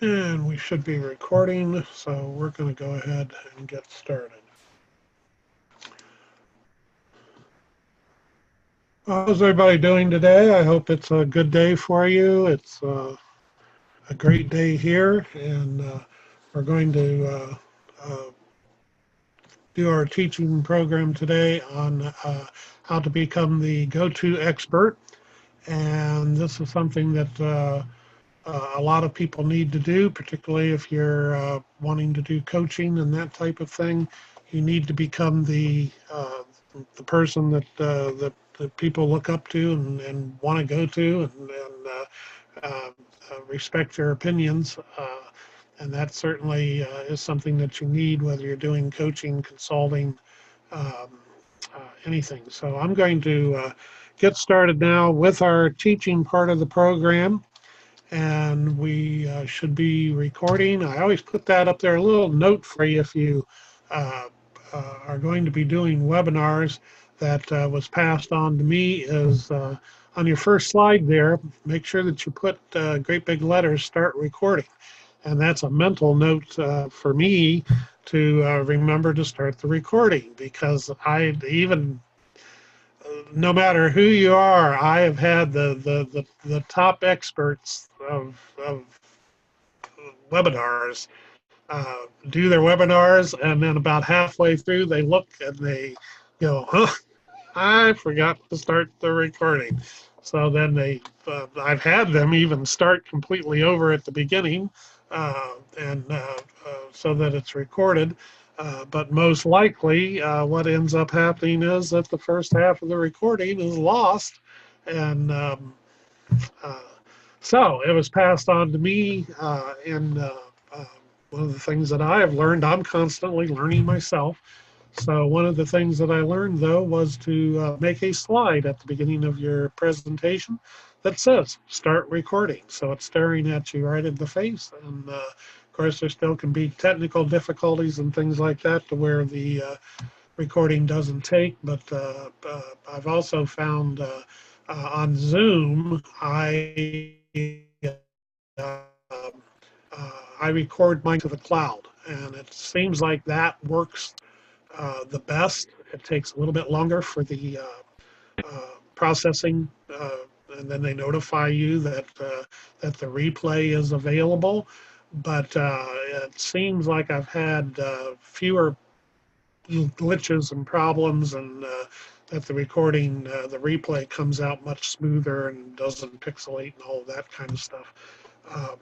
And we should be recording, so we're going to go ahead and get started. How's everybody doing today? I hope it's a good day for you. It's a great day here, and we're going to uh, do our teaching program today on how to become the go-to expert. And this is something that a lot of people need to do, particularly if you're wanting to do coaching and that type of thing. You need to become the person that people look up to and want to go to and respect your opinions. And that certainly is something that you need, whether you're doing coaching, consulting, um, anything. So I'm going to get started now with our teaching part of the program, and we should be recording. I always put that up there, a little note for you if you uh, are going to be doing webinars. That was passed on to me is on your first slide there. Make sure that you put great big letters, start recording. And that's a mental note for me to remember to start the recording, because I even no matter who you are, I have had the top experts of webinars do their webinars, and then about halfway through, they look and they go, huh, I forgot to start the recording. So then I've had them even start completely over at the beginning, so that it's recorded. But most likely, what ends up happening is that the first half of the recording is lost. And uh, so it was passed on to me. Uh, one of the things that I have learned, I'm constantly learning myself. So one of the things that I learned, though, was to make a slide at the beginning of your presentation that says start recording. So it's staring at you right in the face. And of course, there still can be technical difficulties and things like that to where the recording doesn't take. But I've also found on Zoom, I record mine to the cloud. And it seems like that works the best. It takes a little bit longer for the processing, and then they notify you that the replay is available. But it seems like I've had fewer glitches and problems, and that the recording, the replay comes out much smoother and doesn't pixelate and all that kind of stuff. Um,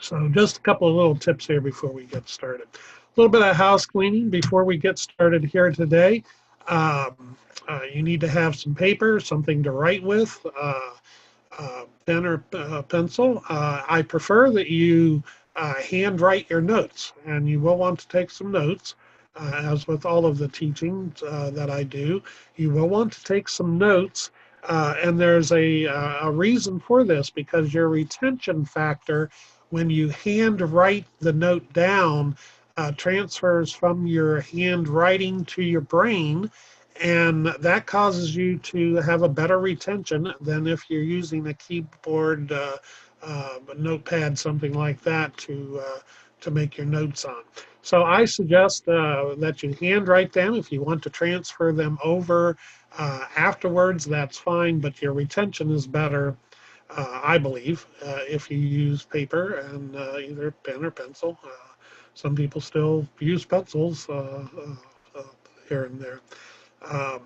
so just a couple of little tips here before we get started. A little bit of house cleaning before we get started here today. You need to have some paper, something to write with, pen or pencil. I prefer that you handwrite your notes, and you will want to take some notes. As with all of the teaching that I do, you will want to take some notes. And there's a reason for this, because your retention factor, when you handwrite the note down, transfers from your handwriting to your brain, and that causes you to have a better retention than if you're using a keyboard, a notepad, something like that to make your notes on. So I suggest that you handwrite them. If you want to transfer them over afterwards, that's fine, but your retention is better, I believe, if you use paper and either pen or pencil. Some people still use pencils here and there. Um,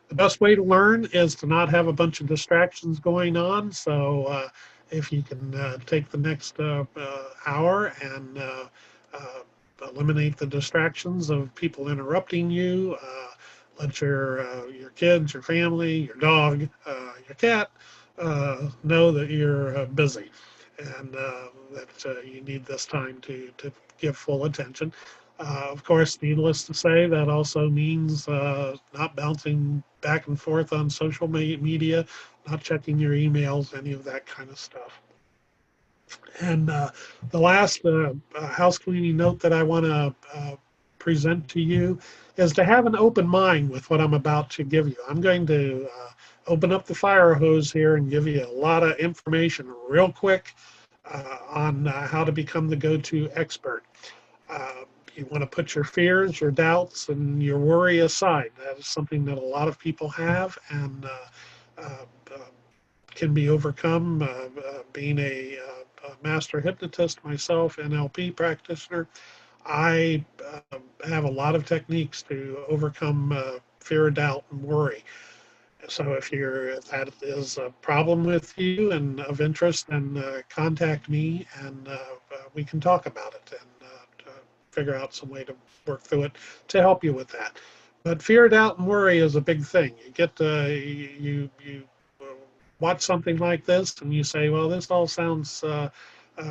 the best way to learn is to not have a bunch of distractions going on. So if you can take the next hour and eliminate the distractions of people interrupting you, let your kids, your family, your dog, your cat know that you're busy, and that you need this time to give full attention. Of course, needless to say, that also means not bouncing back and forth on social media, not checking your emails, any of that kind of stuff. And the last house cleaning note that I want to present to you is to have an open mind with what I'm about to give you. I'm going to open up the fire hose here and give you a lot of information real quick. on how to become the go-to expert. Uh, you want to put your fears, your doubts, and your worry aside. That is something that a lot of people have, and uh, can be overcome. Being a master hypnotist myself, NLP practitioner, I have a lot of techniques to overcome fear, doubt, and worry. So if that is a problem with you and of interest, then contact me, and we can talk about it and figure out some way to work through it to help you with that. But fear, doubt, and worry is a big thing. You get you watch something like this and you say, well, this all sounds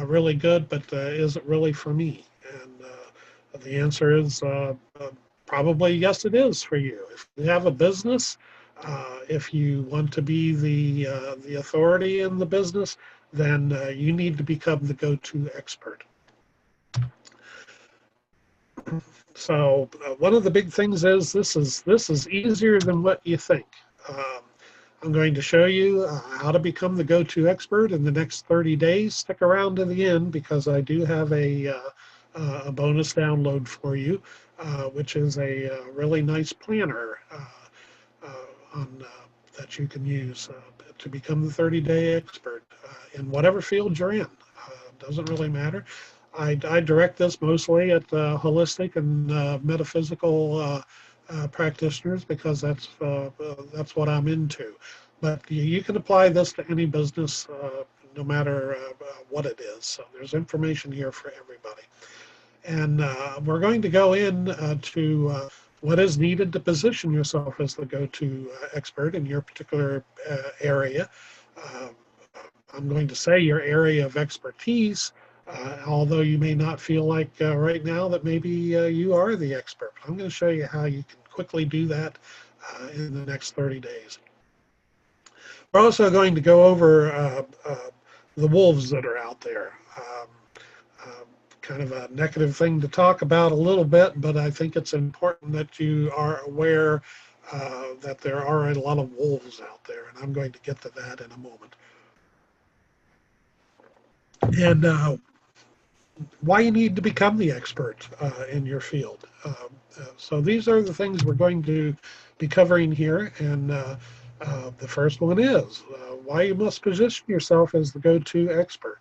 really good, but is it really for me? And the answer is probably yes, it is for you. If you have a business, if you want to be the authority in the business, then you need to become the go-to expert. So one of the big things is this is easier than what you think. Um, I'm going to show you how to become the go-to expert in the next 30 days. Stick around to the end because I do have a bonus download for you, which is a really nice planner that you can use to become the 30-day expert in whatever field you're in. Doesn't really matter. I direct this mostly at holistic and metaphysical practitioners because that's what I'm into. But you can apply this to any business, no matter what it is. So there's information here for everybody. And we're going to go in to what is needed to position yourself as the go-to expert in your particular area. Uh, I'm going to say your area of expertise, although you may not feel like right now that maybe you are the expert. I'm going to show you how you can quickly do that in the next 30 days. We're also going to go over the wolves that are out there. Kind of a negative thing to talk about a little bit, but I think it's important that you are aware that there are a lot of wolves out there, and I'm going to get to that in a moment. And why you need to become the expert in your field. So these are the things we're going to be covering here, and the first one is why you must position yourself as the go-to expert.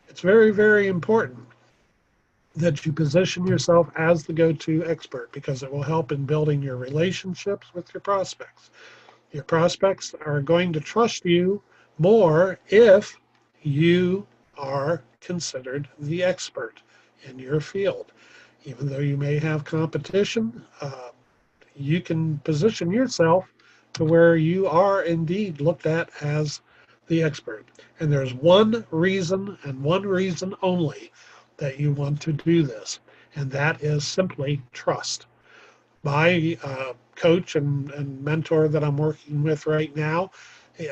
It's very, very important that you position yourself as the go-to expert because it will help in building your relationships with your prospects. Your prospects are going to trust you more if you are considered the expert in your field. Even though you may have competition, you can position yourself to where you are indeed looked at as the expert. And there's one reason and one reason only that you want to do this, and that is simply trust. My coach and mentor that I'm working with right now,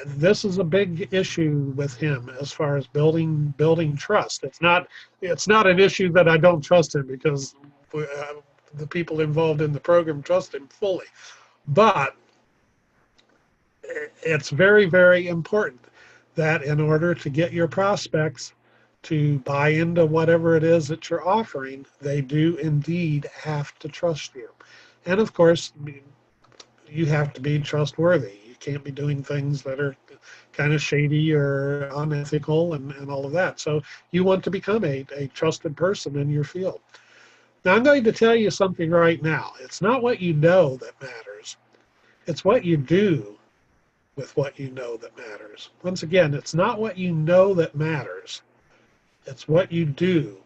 this is a big issue with him as far as building trust. It's not an issue that I don't trust him because the people involved in the program trust him fully, but it's very, very important that in order to get your prospects to buy into whatever it is that you're offering, they do indeed have to trust you. And of course, you have to be trustworthy. You can't be doing things that are kind of shady or unethical and all of that. So you want to become a trusted person in your field. Now, I'm going to tell you something right now. It's not what you know that matters. It's what you do with what you know that matters. Once again, it's not what you know that matters. It's what you do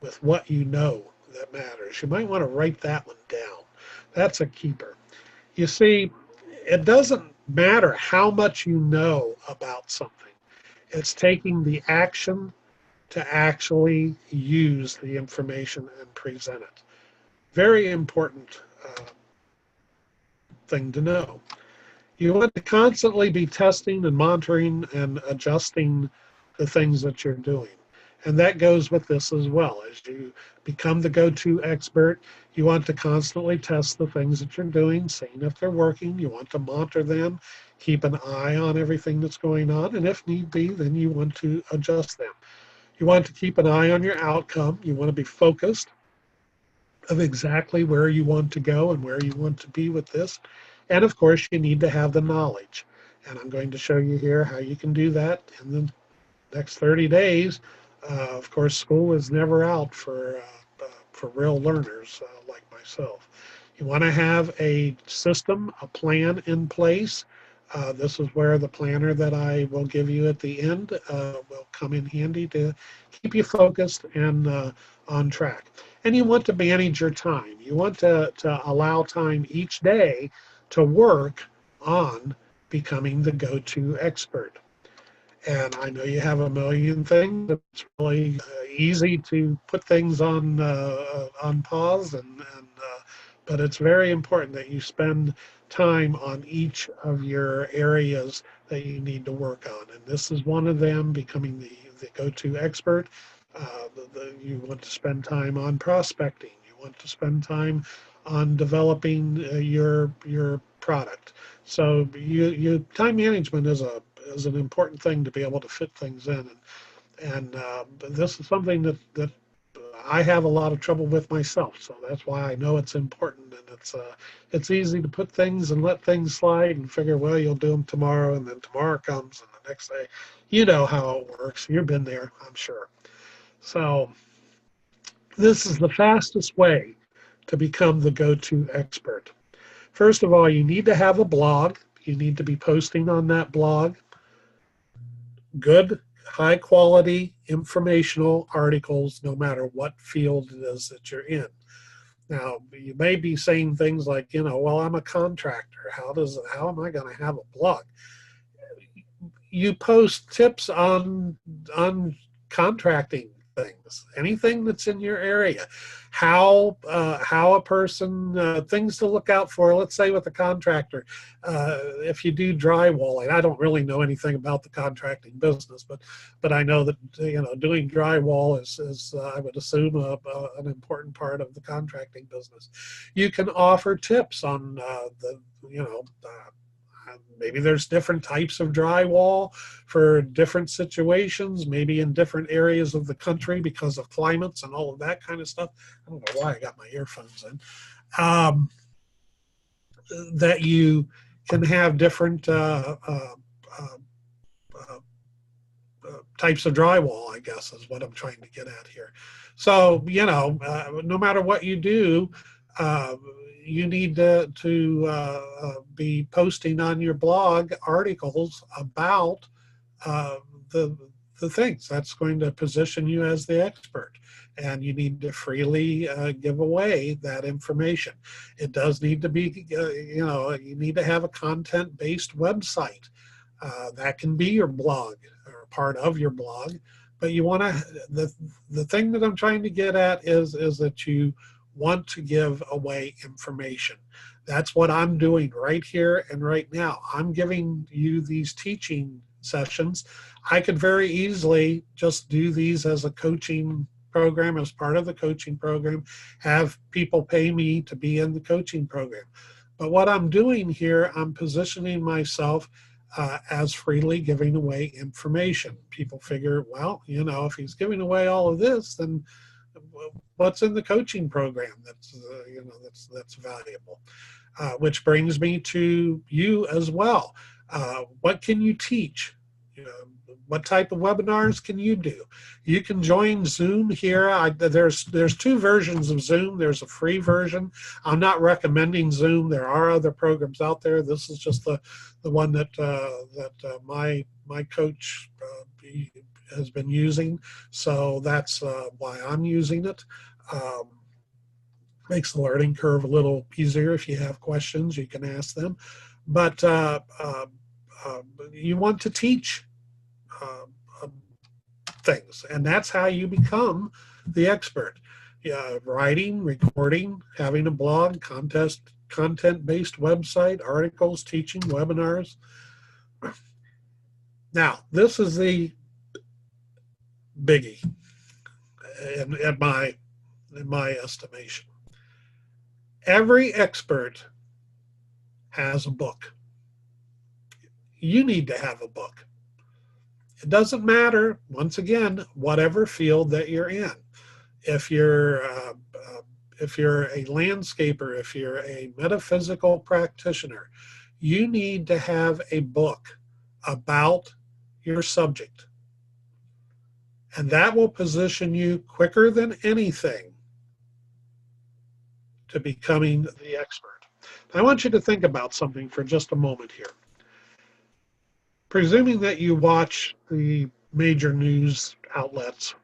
with what you know that matters. You might want to write that one down. That's a keeper. You see, it doesn't matter how much you know about something. It's taking the action to actually use the information and present it. Very important thing to know. You want to constantly be testing and monitoring and adjusting the things that you're doing. And that goes with this as well. As you become the go-to expert, you want to constantly test the things that you're doing, seeing if they're working. You want to monitor them, keep an eye on everything that's going on, and if need be, then you want to adjust them. You want to keep an eye on your outcome. You want to be focused of exactly where you want to go and where you want to be with this. And of course, you need to have the knowledge. And I'm going to show you here how you can do that in the next 30 days. Of course, school is never out for real learners like myself. You want to have a system, a plan in place. This is where the planner that I will give you at the end will come in handy to keep you focused and on track. And you want to manage your time. You want to allow time each day to work on becoming the go-to expert. And I know you have a million things. It's really easy to put things on pause, but it's very important that you spend time on each of your areas that you need to work on. And this is one of them, becoming the go-to expert. You want to spend time on prospecting. You want to spend time on developing your product. So time management is an important thing to be able to fit things in, and this is something that I have a lot of trouble with myself. So that's why I know it's important, and it's easy to put things and let things slide and figure, well, you'll do them tomorrow, and then tomorrow comes, and the next day, you know how it works. You've been there, I'm sure. So this is the fastest way to become the go-to expert. First of all, you need to have a blog. You need to be posting on that blog good, high quality informational articles, no matter what field it is that you're in. Now, you may be saying things like, well, I'm a contractor. How am I going to have a blog? You post tips on contracting things, anything that's in your area, how a person things to look out for. Let's say with a contractor, if you do drywalling, I don't really know anything about the contracting business, but I know that doing drywall is I would assume an important part of the contracting business. You can offer tips on the you know. Maybe there's different types of drywall for different situations, maybe in different areas of the country because of climates and all of that kind of stuff. I don't know why I got my earphones in. Um, that you can have different uh, uh, types of drywall, I guess is what I'm trying to get at here. So, no matter what you do, uh, you need be posting on your blog articles about uh, the the things that's going to position you as the expert, and you need to freely give away that information. It does need to be you need to have a content-based website. That can be your blog or part of your blog, but you want to the thing that I'm trying to get at is that you want to give away information. That's what I'm doing right here and right now. I'm giving you these teaching sessions. I could very easily just do these as a coaching program, as part of the coaching program, have people pay me to be in the coaching program. But what I'm doing here, I'm positioning myself as freely giving away information. People figure, well, if he's giving away all of this, then what's in the coaching program that's valuable? Which brings me to you as well. What can you teach? What type of webinars can you do? You can join Zoom here. There's two versions of Zoom. There's a free version. I'm not recommending Zoom. There are other programs out there. This is just the one that my coach has been using. So that's why I'm using it. Makes the learning curve a little easier. If you have questions, you can ask them. But you want to teach uh, things, and that's how you become the expert. Writing, recording, having a blog, content-based website, articles, teaching, webinars. Now, this is the biggie in my estimation. Every expert has a book. You need to have a book. It doesn't matter, once again, whatever field that you're in. If you're if you're a landscaper, if you're a metaphysical practitioner, you need to have a book about your subject. And that will position you quicker than anything to becoming the expert. I want you to think about something for just a moment here. Presuming that you watch the major news outlets,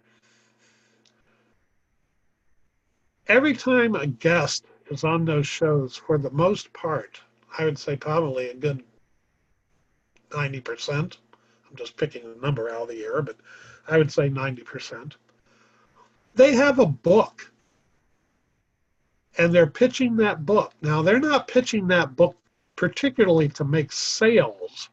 every time a guest is on those shows, for the most part, I would say probably a good 90%. I'm just picking a number out of the air, but I would say 90%. They have a book and they're pitching that book. Now, they're not pitching that book particularly to make sales.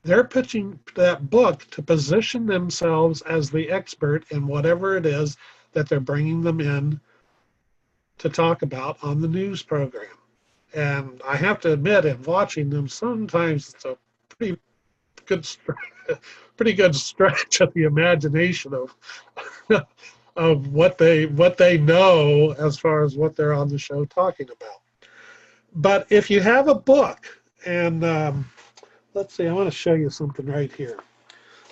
They're pitching that book to position themselves as the expert in whatever it is that they're bringing them in to talk about on the news program. And I have to admit, in watching them, sometimes it's a pretty good, pretty good stretch of the imagination of of what they know as far as what they're on the show talking about. But if you have a book, and let's see, I want to show you something right here.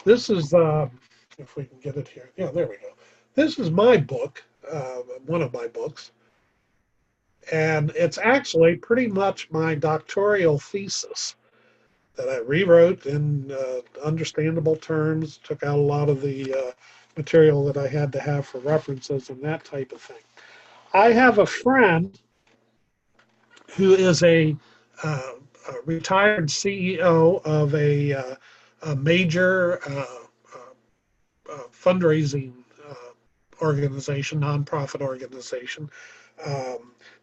This is, if we can get it here. Yeah, there we go. This is my book, one of my books. And it's actually pretty much my doctoral thesis that I rewrote in understandable terms, took out a lot of the material that I had to have for references and that type of thing. I have a friend who is a retired CEO of a major fundraising organization, nonprofit organization.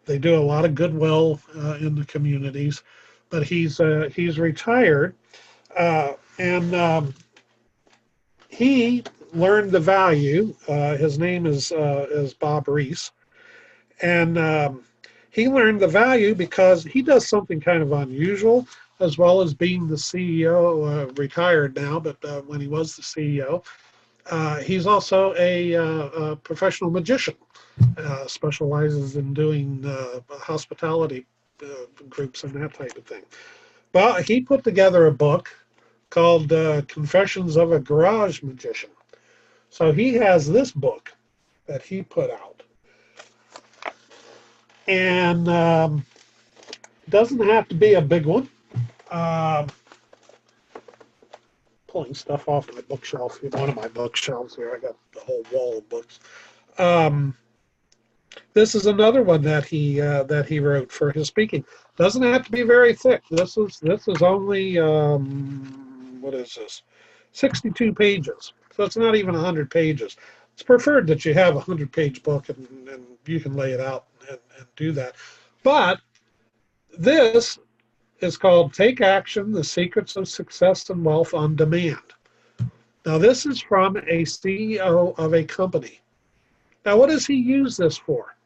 They do a lot of goodwill in the communities, but he's retired, and he learned the value. His name is Bob Reese, and he learned the value because he does something kind of unusual, as well as being the CEO, retired now, but when he was the CEO, he's also a professional magician. Specializes in doing hospitality groups and that type of thing. Well, he put together a book called Confessions of a Garage Magician. So he has this book that he put out. And doesn't have to be a big one. Pulling stuff off my bookshelf, one of my bookshelves here. I got the whole wall of books. This is another one that he wrote for his speaking. Doesn't have to be very thick. This is only what is this? 62 pages. So it's not even 100 pages. It's preferred that you have a 100-page book and you can lay it out and do that. But this is called Take Action: The Secrets of Success and Wealth on Demand. Now, this is from a CEO of a company. Now, what does he use this for?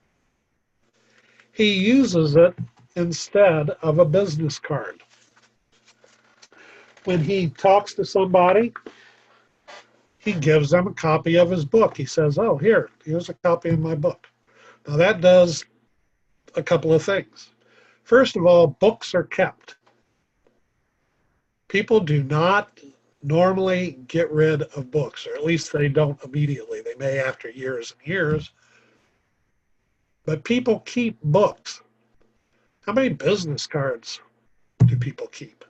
He uses it instead of a business card. When he talks to somebody, he gives them a copy of his book. He says, oh, here's a copy of my book. Now, that does a couple of things. First of all, books are kept. People do not normally get rid of books, or at least they don't immediately. They may after years and years. But people keep books. How many business cards do people keep?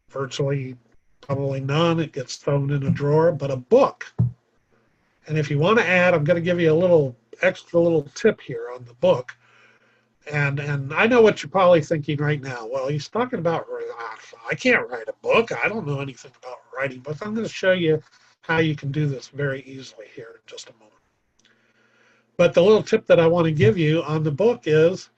Virtually, probably none. It gets thrown in a drawer. But a book, and if you want to add, I'm going to give you a little extra little tip here on the book. And I know what you're probably thinking right now. Well, he's talking about, I can't write a book. I don't know anything about writing books. I'm going to show you how you can do this very easily here in just a moment. But the little tip that I want to give you on the book is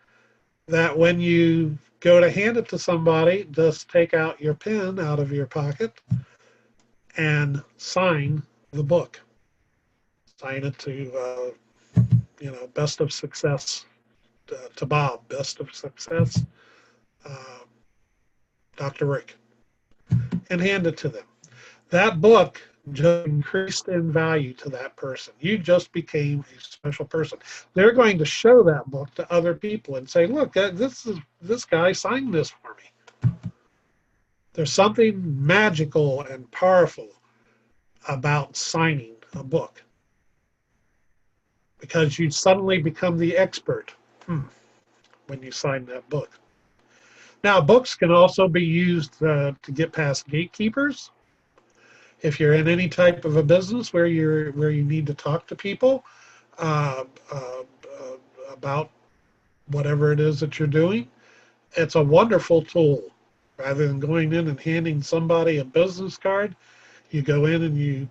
that when you go to hand it to somebody, just take out your pen out of your pocket and sign the book. Sign it to, best of success, to Bob, best of success, Dr. Rick. and hand it to them. That book just increased in value to that person. You just became a special person. They're going to show that book to other people and say, look, this guy signed this for me. There's something magical and powerful about signing a book because you suddenly become the expert when you sign that book. Now, books can also be used to get past gatekeepers. If you're in any type of a business where you need to talk to people uh, uh, about whatever it is that you're doing, it's a wonderful tool. Rather than going in and handing somebody a business card, you go in and you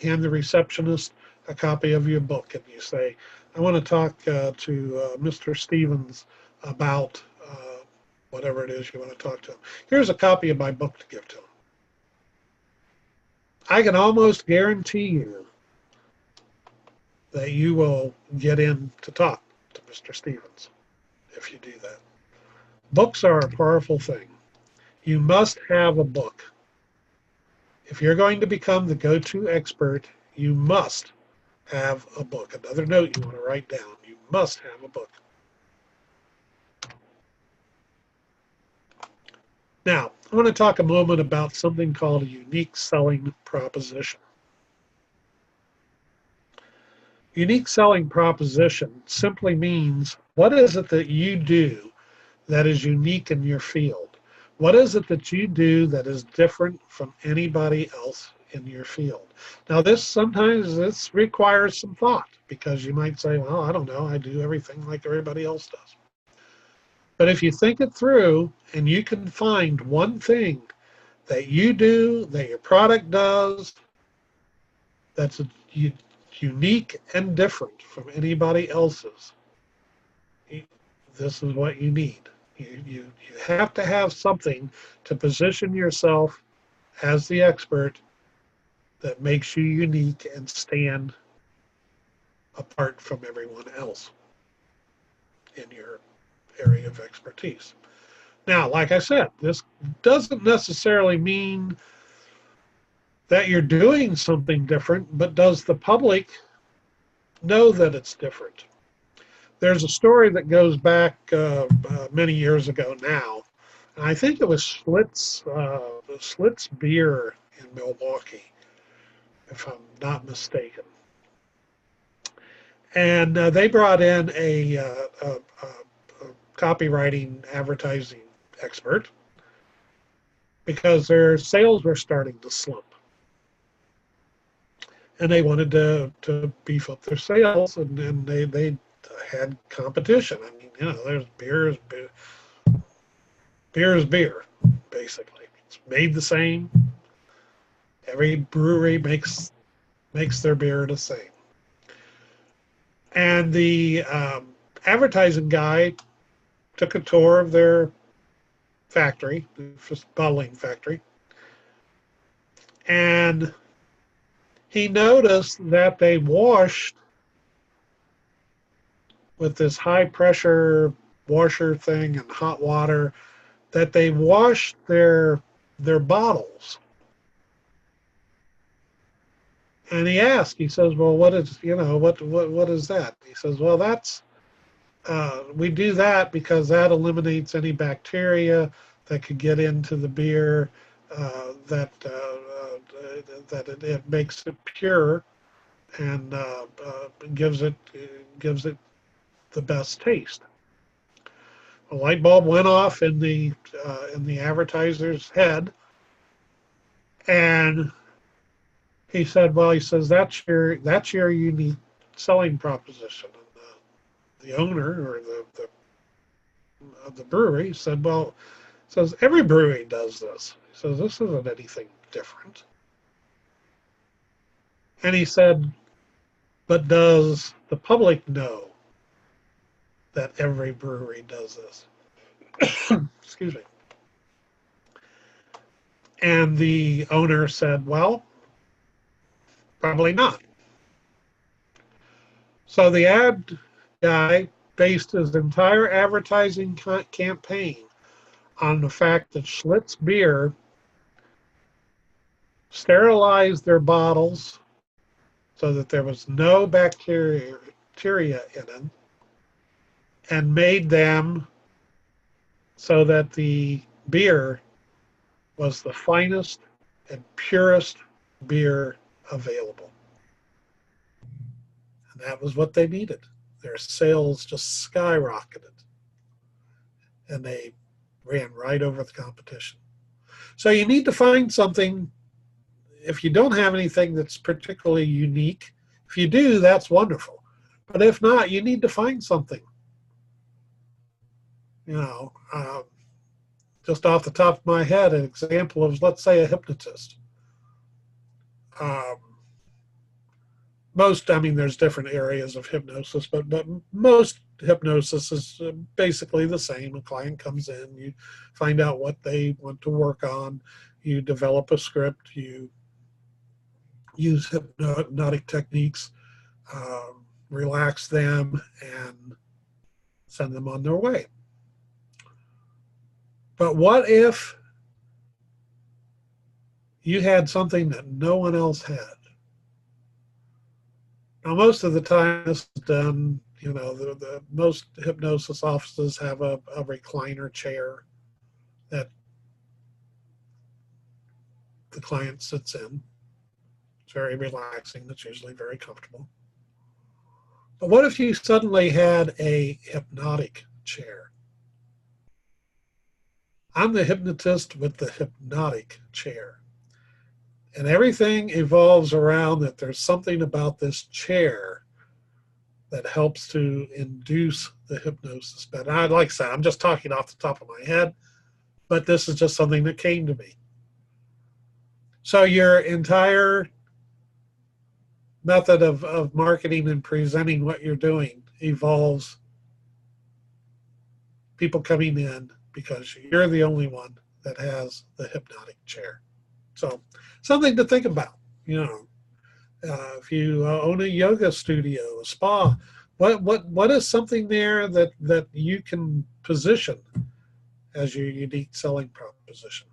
hand the receptionist a copy of your book and you say, I want to talk to Mr. Stevens about whatever it is you want to talk to him. Here's a copy of my book to give to him. I can almost guarantee you that you will get in to talk to Mr. Stevens if you do that. Books are a powerful thing. You must have a book. If you're going to become the go-to expert, you must have a book. Another note you want to write down, you must have a book. Now, I want to talk a moment about something called a unique selling proposition. Unique selling proposition simply means, what is it that you do that is unique in your field? What is it that you do that is different from anybody else in your field? Now, sometimes this requires some thought because you might say, well, I don't know, I do everything like everybody else does. But if you think it through and you can find one thing that you do, that your product does, that's unique and different from anybody else's, this is what you need. You have to have something to position yourself as the expert that makes you unique and stand apart from everyone else in your area of expertise. Now, like I said, this doesn't necessarily mean that you're doing something different, but does the public know that it's different? There's a story that goes back many years ago now, and I think it was Schlitz Beer in Milwaukee, if I'm not mistaken. And they brought in a copywriting advertising expert because their sales were starting to slump. And they wanted to beef up their sales, and they had competition. I mean, there's beer is beer, basically. It's made the same. Every brewery makes their beer the same. And the advertising guy took a tour of their factory, the bottling factory, and he noticed that they washed with this high pressure washer thing and hot water, that they washed their bottles. And he asked, he says, well, what is that? He says, well, that's, we do that because that eliminates any bacteria that could get into the beer, that it makes it pure and gives it the best taste. A light bulb went off in the advertiser's head, and he said, "Well, that's your unique selling proposition." And the owner or the brewery said, "Well," says, "every brewery does this." He says, "This isn't anything different." And he said, "But does the public know that every brewery does this?" Excuse me. And the owner said, "Well, probably not." So the ad guy based his entire advertising campaign on the fact that Schlitz beer sterilized their bottles so that there was no bacteria in them, and made them so that the beer was the finest and purest beer available. And that was what they needed. Their sales just skyrocketed, and they ran right over the competition. So you need to find something. If you don't have anything that's particularly unique, if you do, that's wonderful. But if not, you need to find something. You know, just off the top of my head, an example of, let's say, a hypnotist. Um, I mean, there's different areas of hypnosis, but most hypnosis is basically the same. A client comes in, you find out what they want to work on, you develop a script, you use hypnotic techniques, relax them, and send them on their way. But what if you had something that no one else had? Now, most of the time this is done, you know, the most hypnosis offices have a recliner chair that the client sits in. It's very relaxing. It's usually very comfortable. But what if you suddenly had a hypnotic chair? I'm the hypnotist with the hypnotic chair. And everything evolves around that there's something about this chair that helps to induce the hypnosis. But like I said, I'm just talking off the top of my head, but this is just something that came to me. So your entire method of marketing and presenting what you're doing evolves people coming in because you're the only one that has the hypnotic chair. So something to think about, you know. If you own a yoga studio, a spa, what is something there that you can position as your unique selling proposition?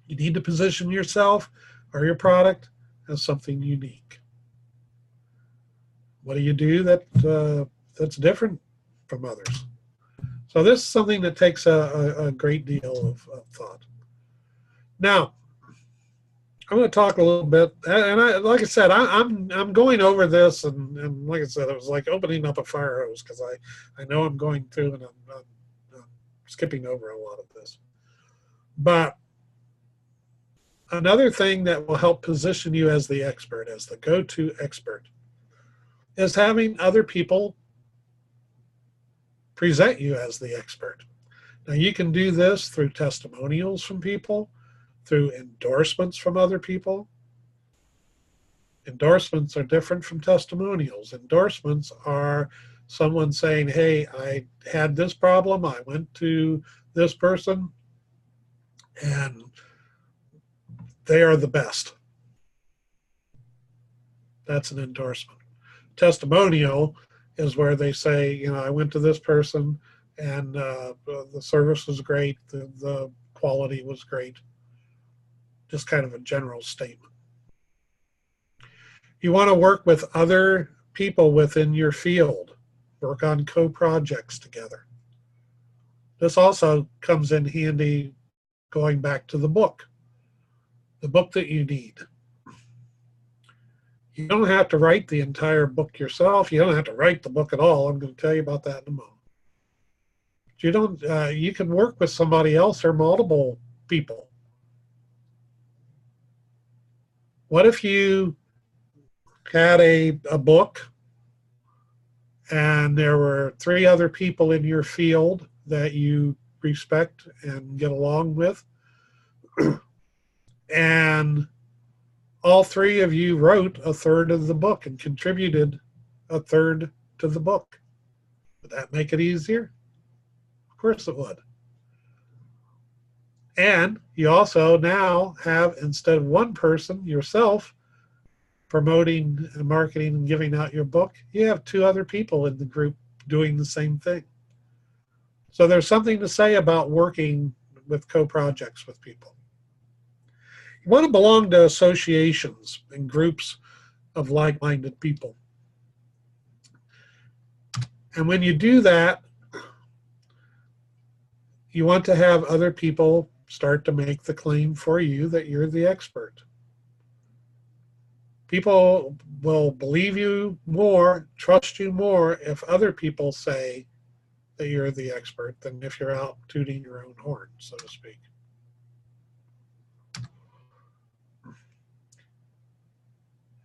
You need to position yourself or your product as something unique. What do you do that's different from others? So this is something that takes a great deal of thought. Now, I'm going to talk a little bit, and like I said, I'm going over this, and like I said, it was like opening up a fire hose because I know I'm going through and I'm skipping over a lot of this. But another thing that will help position you as the expert, as the go-to expert, is having other people present you as the expert. Now, you can do this through testimonials from people, through endorsements from other people. Endorsements are different from testimonials. Endorsements are someone saying, hey, I had this problem, I went to this person, and they are the best. That's an endorsement. Testimonial is where they say, you know, I went to this person and the service was great, the quality was great. Just kind of a general statement. You want to work with other people within your field, work on co-projects together. This also comes in handy going back to the book that you need. You don't have to write the entire book yourself. You don't have to write the book at all. I'm going to tell you about that in a moment. You can work with somebody else or multiple people. What if you had a book and there were 3 other people in your field that you respect and get along with, and all 3 of you wrote a third of the book and contributed a third to the book? Would that make it easier? Of course it would. And you also now have, instead of one person, yourself, promoting and marketing and giving out your book, you have 2 other people in the group doing the same thing. So there's something to say about working with co-projects with people. You want to belong to associations and groups of like-minded people. And when you do that, you want to have other people start to make the claim for you that you're the expert. People will believe you more, trust you more if other people say that you're the expert than if you're out tooting your own horn, so to speak.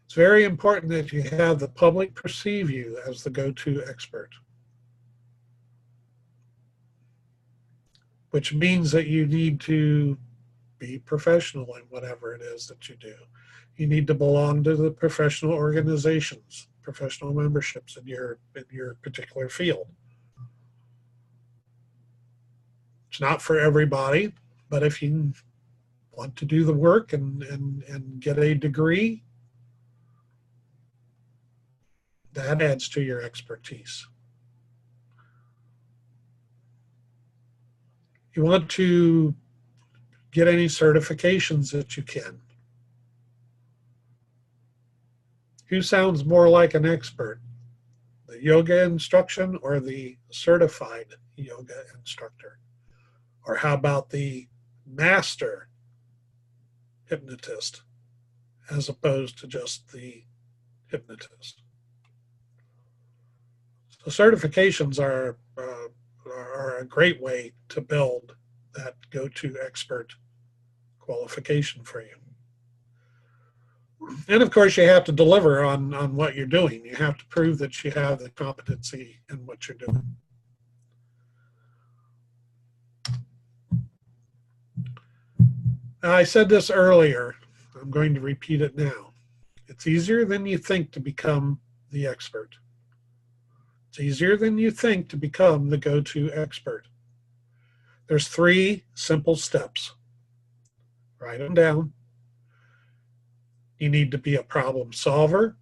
It's very important that you have the public perceive you as the go-to expert, which means that you need to be professional in whatever it is that you do. You need to belong to the professional organizations, professional memberships in your particular field. It's not for everybody, but if you want to do the work and get a degree, that adds to your expertise. You want to get any certifications that you can. Who sounds more like an expert? The yoga instruction or the certified yoga instructor? Or how about the master hypnotist as opposed to just the hypnotist? So certifications are a great way to build that go-to expert qualification for you. And of course, you have to deliver on what you're doing. You have to prove that you have the competency in what you're doing. Now, I said this earlier. I'm going to repeat it now. It's easier than you think to become the expert. It's easier than you think to become the go-to expert. There's 3 simple steps. Write them down. You need to be a problem solver.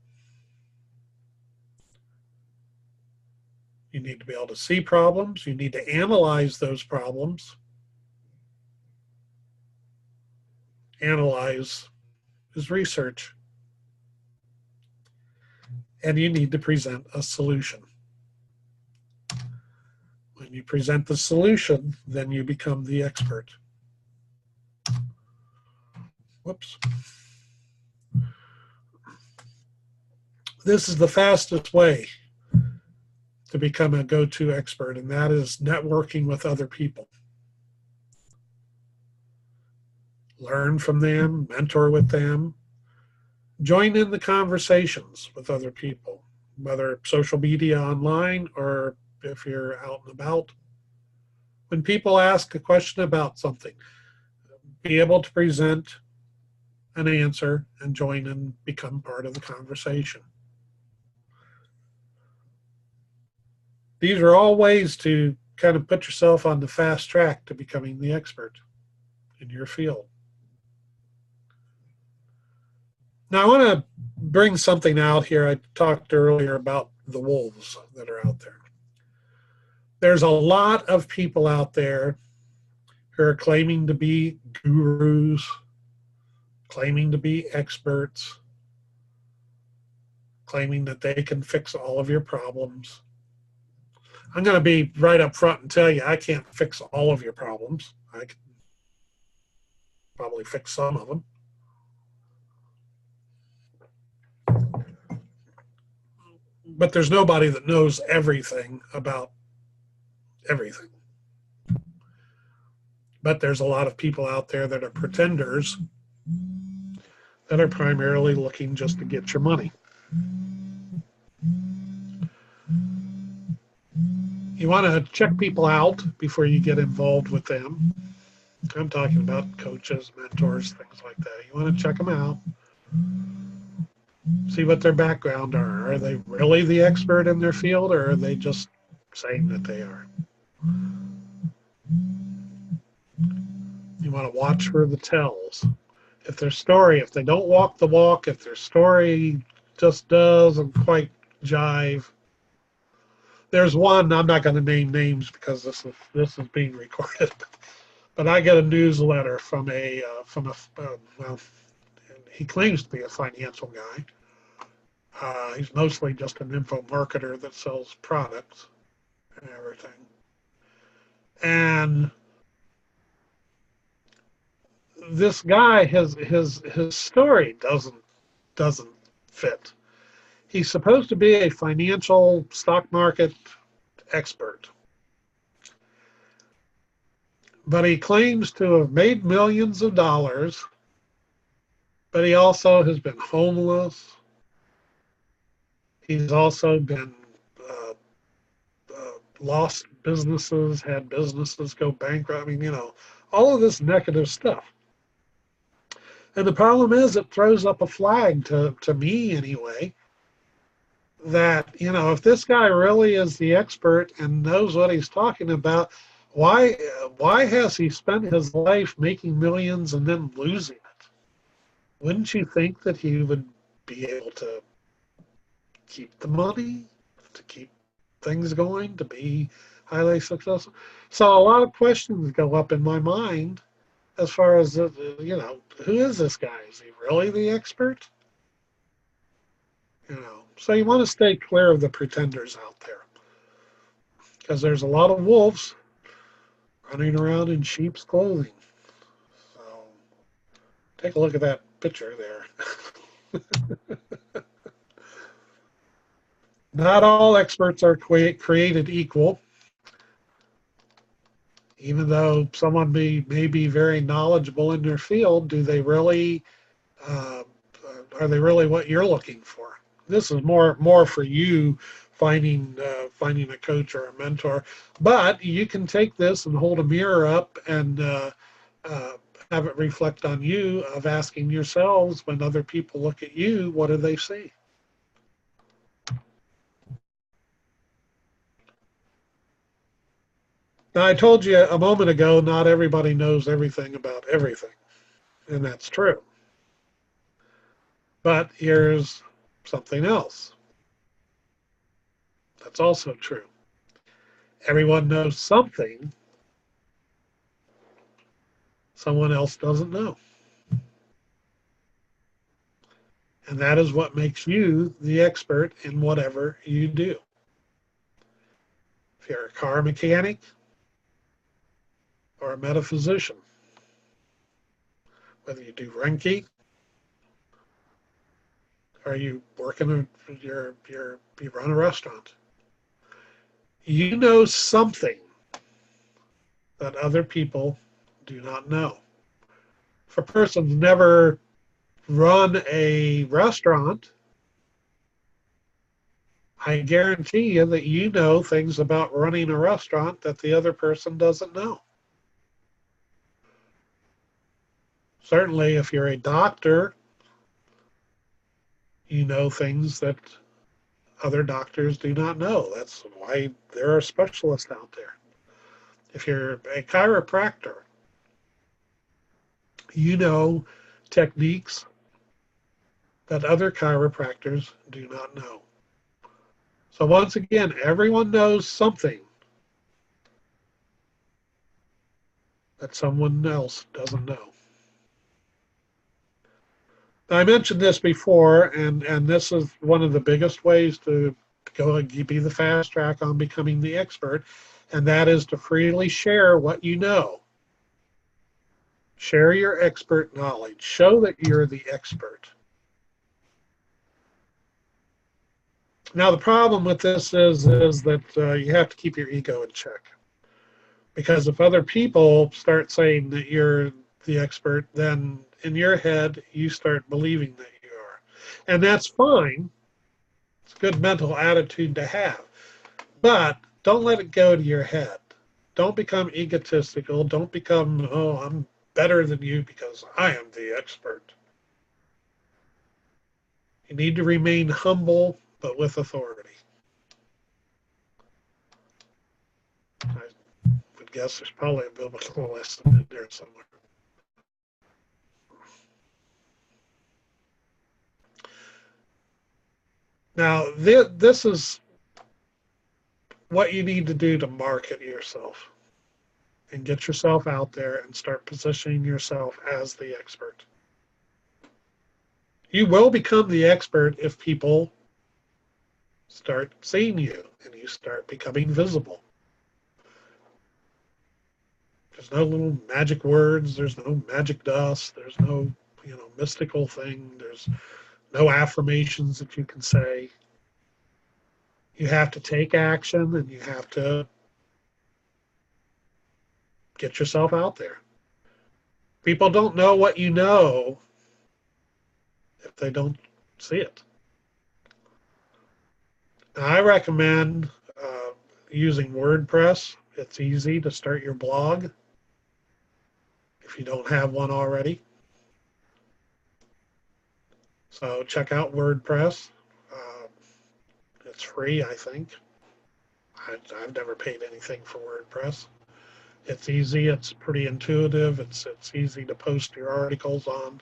You need to be able to see problems. You need to analyze those problems. Analyze is research. And you need to present a solution. When you present the solution, then you become the expert. Whoops. This is the fastest way to become a go-to expert, and that is networking with other people. Learn from them, mentor with them, join in the conversations with other people, whether social media online or if you're out and about. When people ask a question about something, be able to present an answer and join and become part of the conversation. These are all ways to kind of put yourself on the fast track to becoming the expert in your field. Now, I want to bring something out here. I talked earlier about the wolves that are out there. There's a lot of people out there who are claiming to be gurus, claiming to be experts, claiming that they can fix all of your problems. I'm going to be right up front and tell you I can't fix all of your problems. I can probably fix some of them. But there's nobody that knows everything about everything. But there's a lot of people out there that are pretenders that are primarily looking just to get your money. You want to check people out before you get involved with them. I'm talking about coaches, mentors, things like that. You want to check them out. See what their background are. Are they really the expert in their field, or are they just saying that they are? You want to watch for the tells. If their story, if they don't walk the walk, if their story just doesn't quite jive. There's one, I'm not going to name names because this is being recorded, But I get a newsletter from a well, he claims to be a financial guy. He's mostly just an info marketer that sells products and everything. And this guy, his story doesn't fit. He's supposed to be a financial stock market expert, but he claims to have made millions of dollars, but he also has been homeless. He's also been uh, lost businesses, had businesses go bankrupt. I mean, all of this negative stuff. And the problem is, it throws up a flag to me anyway, that, if this guy really is the expert and knows what he's talking about, why has he spent his life making millions and then losing it? Wouldn't you think that he would be able to keep the money, to keep things going, to be highly successful? So a lot of questions go up in my mind as far as, who is this guy? Is he really the expert? So you want to stay clear of the pretenders out there, because there's a lot of wolves running around in sheep's clothing. So take a look at that picture there. Not all experts are created equal. Even though someone may be very knowledgeable in their field, do they really, uh, are they really what you're looking for? This is more for you finding a coach or a mentor. But you can take this and hold a mirror up and uh, have it reflect on you, of asking yourselves, when other people look at you, what do they see? Now, I told you a moment ago, not everybody knows everything about everything, and that's true. But here's something else that's also true. Everyone knows something someone else doesn't know. And that is what makes you the expert in whatever you do. If you're a car mechanic or a metaphysician, whether you do Renki or you work in you run a restaurant, you know something that other people do not know. If a person's never run a restaurant, I guarantee you that you know things about running a restaurant that the other person doesn't know. Certainly, if you're a doctor, you know things that other doctors do not know. That's why there are specialists out there. If you're a chiropractor, you know techniques that other chiropractors do not know. So once again, everyone knows something that someone else doesn't know. I mentioned this before, and this is one of the biggest ways to go and be the fast track on becoming the expert, and that is to freely share what you know. Share your expert knowledge. Show that you're the expert. Now, the problem with this is that you have to keep your ego in check. Because if other people start saying that you're the expert, then in your head, you start believing that you are. And that's fine. It's a good mental attitude to have. But don't let it go to your head. Don't become egotistical. Don't become, oh, I'm better than you because I am the expert. You need to remain humble, but with authority. I would guess there's probably a biblical lesson in there somewhere. Now, this is what you need to do to market yourself. and get yourself out there and start positioning yourself as the expert. You will become the expert if people start seeing you and you start becoming visible. There's no little magic words. There's no magic dust. There's no, mystical thing. There's no affirmations that you can say. You have to take action and you have to get yourself out there. People don't know what you know if they don't see it. Now, I recommend using WordPress. It's easy to start your blog if you don't have one already. So check out WordPress. It's free, I think. I've never paid anything for WordPress. It's easy. It's pretty intuitive. It's easy to post your articles on.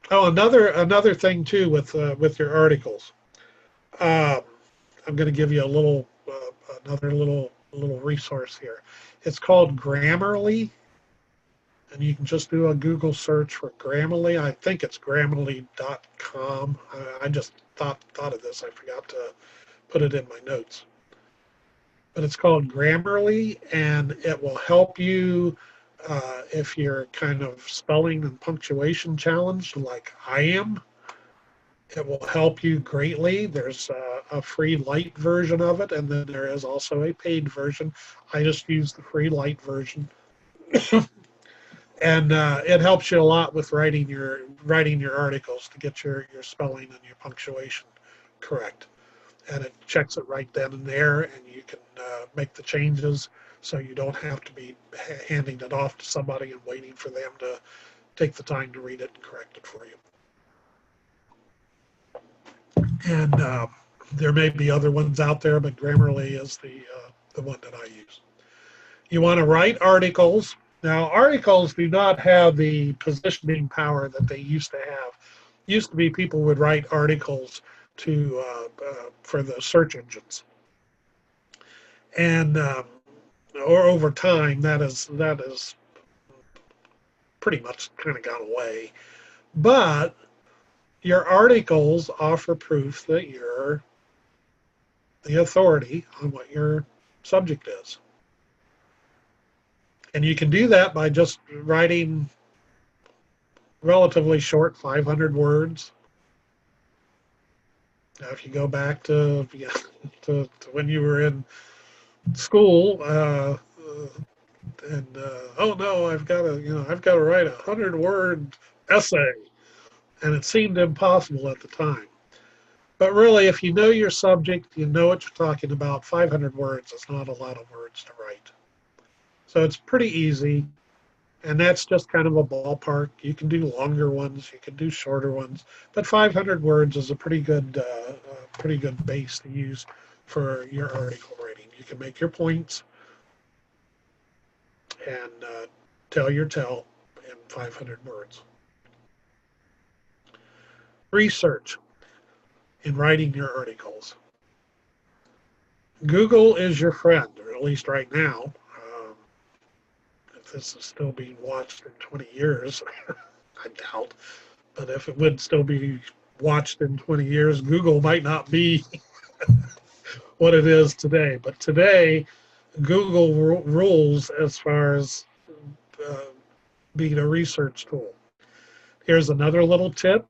Oh, another thing too with your articles. I'm going to give you another little resource here. It's called Grammarly, and you can just do a Google search for Grammarly. I think it's Grammarly.com. I just thought of this. I forgot to put it in my notes. But it's called Grammarly, and it will help you if you're kind of spelling and punctuation challenged like I am. It will help you greatly. There's a free light version of it, and then there is also a paid version. I just use the free light version. And it helps you a lot with writing your articles to get your spelling and your punctuation correct. And it checks it right then and there, and you can make the changes so you don't have to be handing it off to somebody and waiting for them to take the time to read it and correct it for you. And there may be other ones out there, but Grammarly is the one that I use. You want to write articles. Now, articles do not have the positioning power that they used to have. Used to be people would write articles for the search engines, and or over time that is pretty much kind of gone away. But your articles offer proof that you're the authority on what your subject is. And you can do that by just writing relatively short 500 words. Now, if you go back to when you were in school, oh no, I've got to write 100-word essay, and it seemed impossible at the time. But really, if you know your subject, you know what you're talking about. 500 words is not a lot of words to write. So it's pretty easy, and that's just kind of a ballpark. You can do longer ones, you can do shorter ones, but 500 words is a pretty good base to use for your article writing. You can make your points and tell your tale in 500 words. Research in writing your articles. Google is your friend, or at least right now. If this is still being watched in 20 years, I doubt. But if it would still be watched in 20 years, Google might not be what it is today. But today, Google rules as far as being a research tool. Here's another little tip.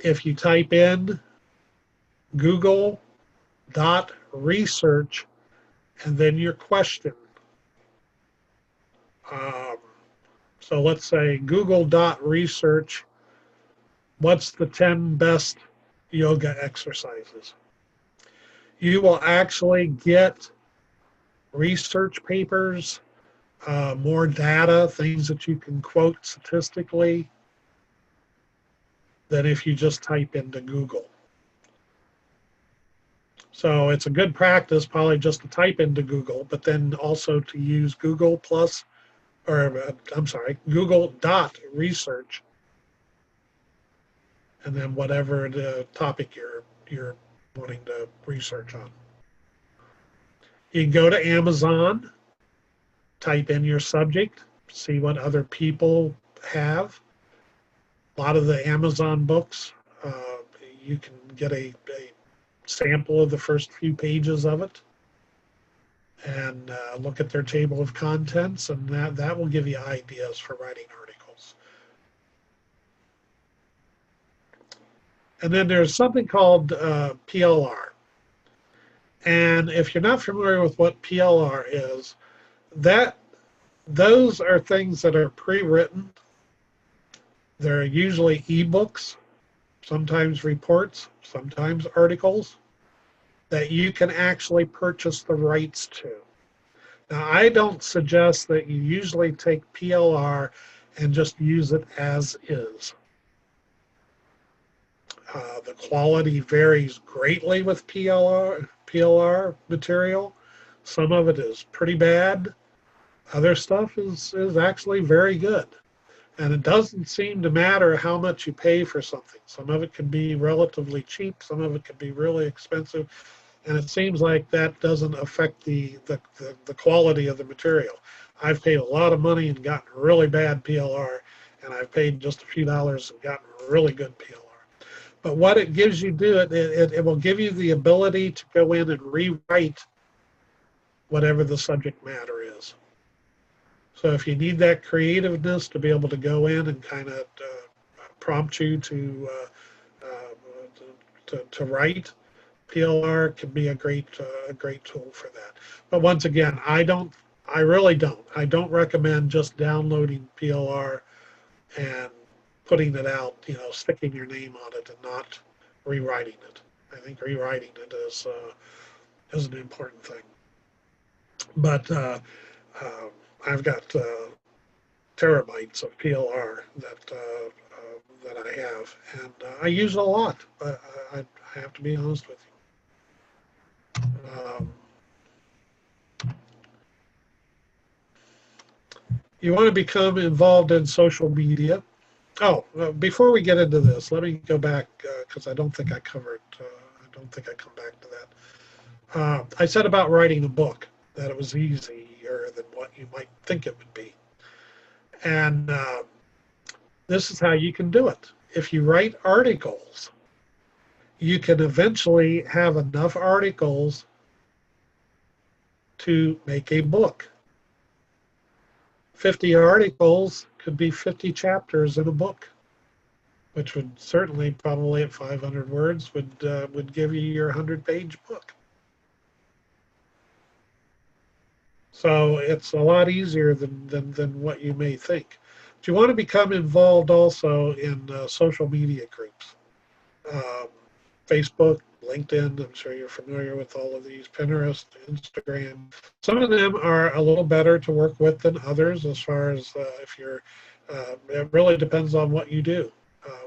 If you type in Google.research and then your question, so let's say Google.research, what's the 10 best yoga exercises? You will actually get research papers, more data, things that you can quote statistically, than if you just type into Google. So it's a good practice probably just to type into Google, but then also to use Google plus, or I'm sorry, Google.research, and then whatever the topic you're wanting to research on. You can go to Amazon, type in your subject, see what other people have. A lot of the Amazon books, you can get a sample of the first few pages of it and look at their table of contents, and that will give you ideas for writing articles. And then there's something called PLR. And if you're not familiar with what PLR is, those are things that are pre-written. They're usually ebooks, sometimes reports, sometimes articles that you can actually purchase the rights to. Now, I don't suggest that you usually take PLR and just use it as is. The quality varies greatly with PLR material. Some of it is pretty bad. Other stuff is actually very good. And it doesn't seem to matter how much you pay for something. Some of it can be relatively cheap. Some of it can be really expensive. And it seems like that doesn't affect the quality of the material. I've paid a lot of money and gotten really bad PLR, and I've paid just a few dollars and gotten really good PLR. But what it gives you it will give you the ability to go in and rewrite whatever the subject matter is. So if you need that creativeness to be able to go in and kind of prompt you to write, PLR can be a great tool for that. But once again, I don't recommend just downloading PLR and putting it out, sticking your name on it and not rewriting it. I think rewriting it is an important thing. But I've got terabytes of PLR that I have, and I use it a lot. I have to be honest with you. You want to become involved in social media. Oh, before we get into this, let me go back because I don't think I covered. I don't think I come back to that. I said about writing a book that it was easier than what you might think it would be, and this is how you can do it. If you write articles, you can eventually have enough articles to make a book. 50 articles could be 50 chapters in a book, which would certainly, probably at 500 words, would give you your 100-page book. So it's a lot easier than what you may think. But you want to become involved also in social media groups. Facebook, LinkedIn, I'm sure you're familiar with all of these, Pinterest, Instagram. Some of them are a little better to work with than others as far as if you're, it really depends on what you do,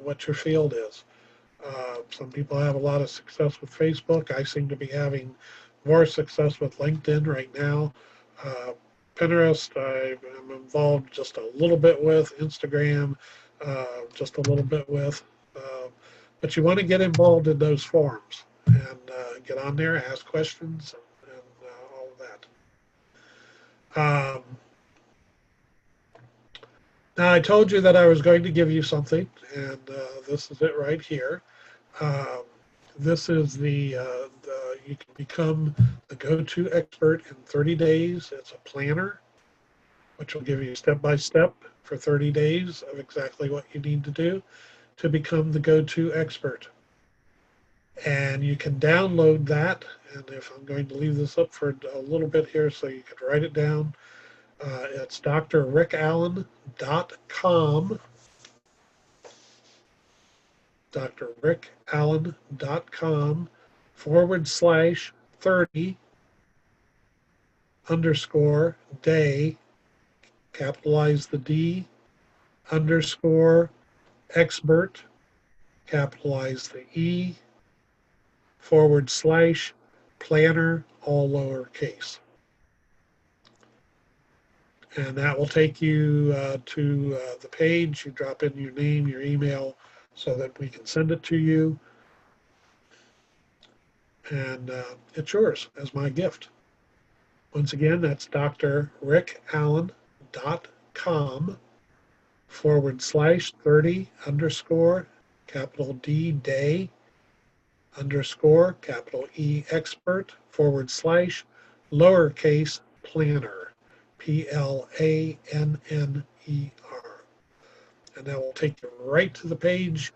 what your field is. Some people have a lot of success with Facebook. I seem to be having more success with LinkedIn right now. Pinterest, I'm involved just a little bit with. Instagram, just a little bit with. But you want to get involved in those forums and get on there, ask questions, and all of that. Now, I told you that I was going to give you something, and this is it right here. This is you can become the go-to expert in 30 days. It's a planner, which will give you step-by-step for 30 days of exactly what you need to do to become the go-to expert. And you can download that. And if I'm going to leave this up for a little bit here so you can write it down, it's drrickallen.com. drrickallen.com/30_day, capitalize the D, underscore expert, capitalize the E, /planner, all lowercase. And that will take you to the page. You drop in your name, your email, so that we can send it to you. And it's yours as my gift. Once again, that's drrickallen.com/30 underscore capital D day underscore capital E expert /lowercase planner PLANNER. And that will take you right to the page.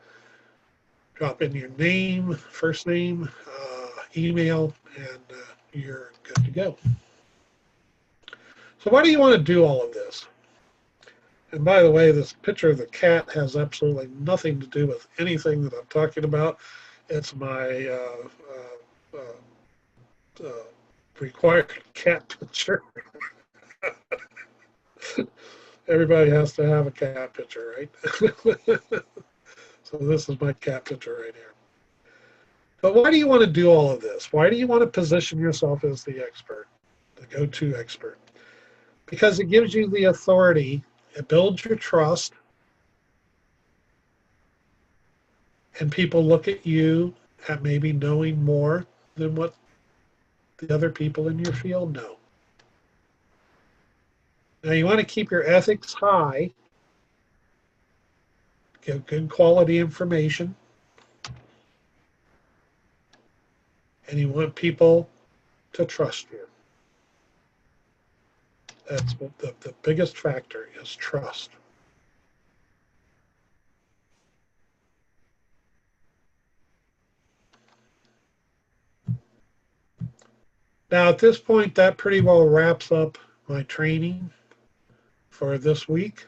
Drop in your name, first name, email, and you're good to go. So why do you want to do all of this? And by the way, this picture of the cat has absolutely nothing to do with anything that I'm talking about. It's my required cat picture. Everybody has to have a cat picture, right? So this is my cat picture right here. But why do you want to do all of this? Why do you want to position yourself as the expert, the go-to expert? Because it gives you the authority, it builds your trust, and people look at you at maybe knowing more than what the other people in your field know. Now you want to keep your ethics high, give good quality information, and you want people to trust you. That's what the biggest factor is, trust. Now at this point, that pretty well wraps up my training for this week.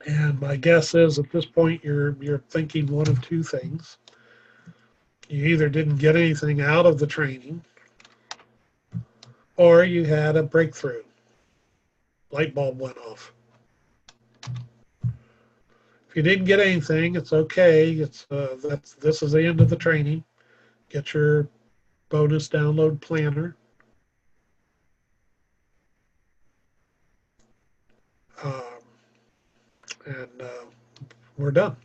And my guess is at this point you're thinking one of two things. You either didn't get anything out of the training, or you had a breakthrough. Light bulb went off. If you didn't get anything, it's okay. This is the end of the training. Get your bonus download planner. And we're done.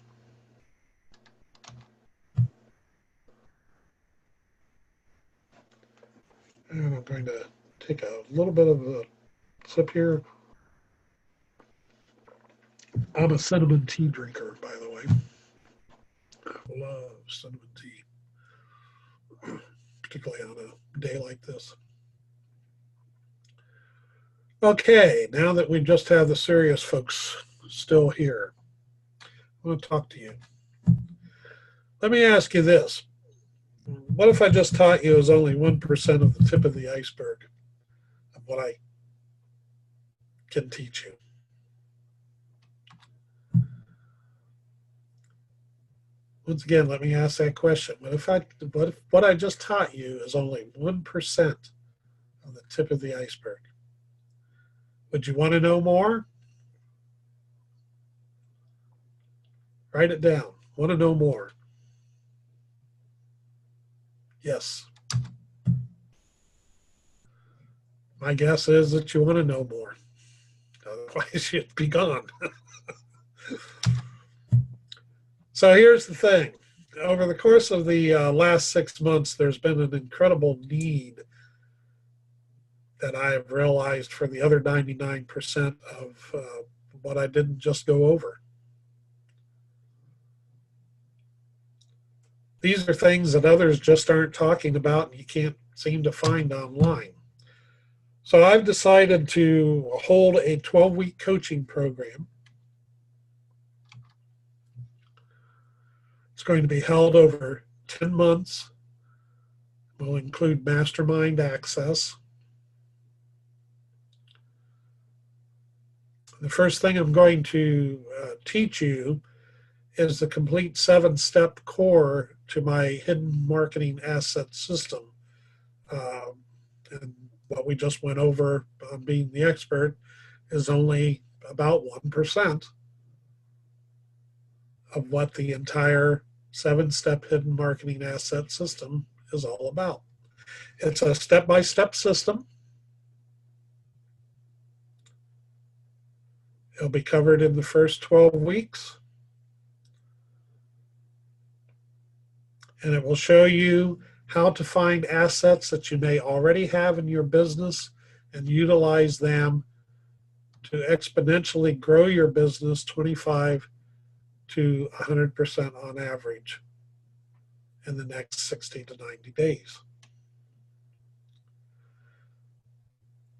And I'm going to take a little bit of a sip here. I'm a cinnamon tea drinker, by the way. I love cinnamon tea, particularly on a day like this. Okay, now that we just have the serious folks still here, I want to talk to you. Let me ask you this. What if I just taught you as only 1% of the tip of the iceberg of what I can teach you? Once again, let me ask that question. What if what I just taught you is only 1% of the tip of the iceberg? Would you want to know more? Write it down. Want to know more? Yes. My guess is that you want to know more. Otherwise, you'd be gone. So here's the thing. Over the course of the last 6 months, there's been an incredible need that I've realized for the other 99% of what I didn't just go over. These are things that others just aren't talking about and you can't seem to find online. So I've decided to hold a 12-week coaching program. It's going to be held over 10 months. Will include mastermind access. The first thing I'm going to teach you is the complete 7-step core to my hidden marketing asset system. And what we just went over on being the expert is only about 1% of what the entire 7-step hidden marketing asset system is all about. It's a step-by-step system. It'll be covered in the first 12 weeks. And it will show you how to find assets that you may already have in your business and utilize them to exponentially grow your business 25 to 100% on average in the next 60 to 90 days.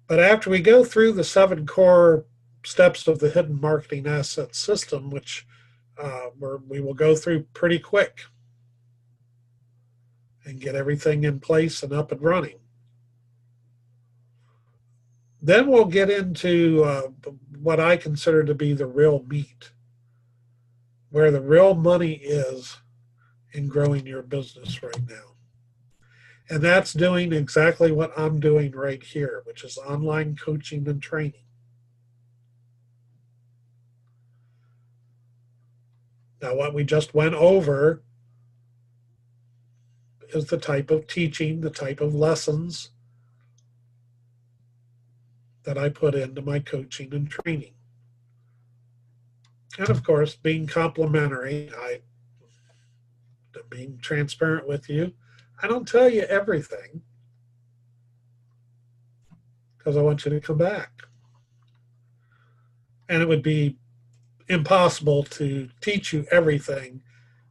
But after we go through the 7 core steps of the hidden marketing asset system, which we will go through pretty quick and get everything in place and up and running. Then we'll get into what I consider to be the real meat, where the real money is in growing your business right now. And that's doing exactly what I'm doing right here, which is online coaching and training. Now, what we just went over is the type of teaching, the type of lessons that I put into my coaching and training. And of course, being complimentary, being transparent with you, I don't tell you everything because I want you to come back. And it would be impossible to teach you everything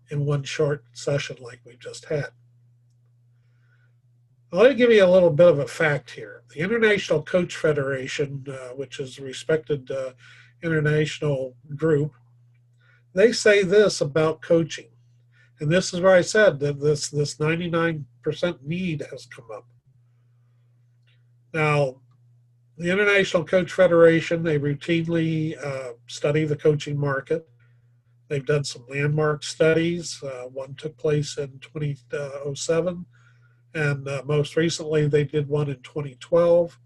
in one short session like we just had. Well, let me give you a little bit of a fact here. The International Coach Federation, which is a respected international group, they say this about coaching. And this is where I said that this 99% need has come up. Now, the International Coach Federation, they routinely study the coaching market. They've done some landmark studies. One took place in 2007, and most recently they did one in 2012.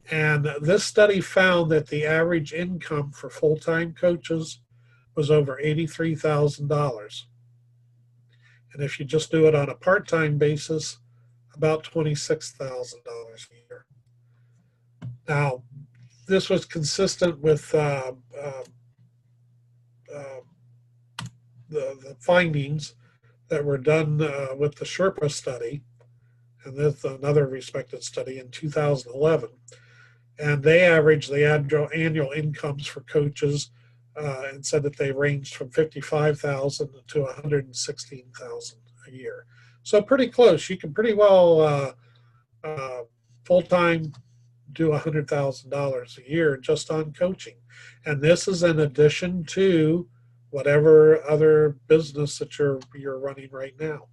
And this study found that the average income for full-time coaches was over $83,000. And if you just do it on a part-time basis, about $26,000 a year. Now, this was consistent with the findings that were done with the Sherpa study, and that's another respected study in 2011. And they averaged the annual incomes for coaches and said that they ranged from $55,000 to $116,000 a year. So pretty close. You can pretty well full-time do $100,000 a year just on coaching. And this is in addition to whatever other business that you're running right now.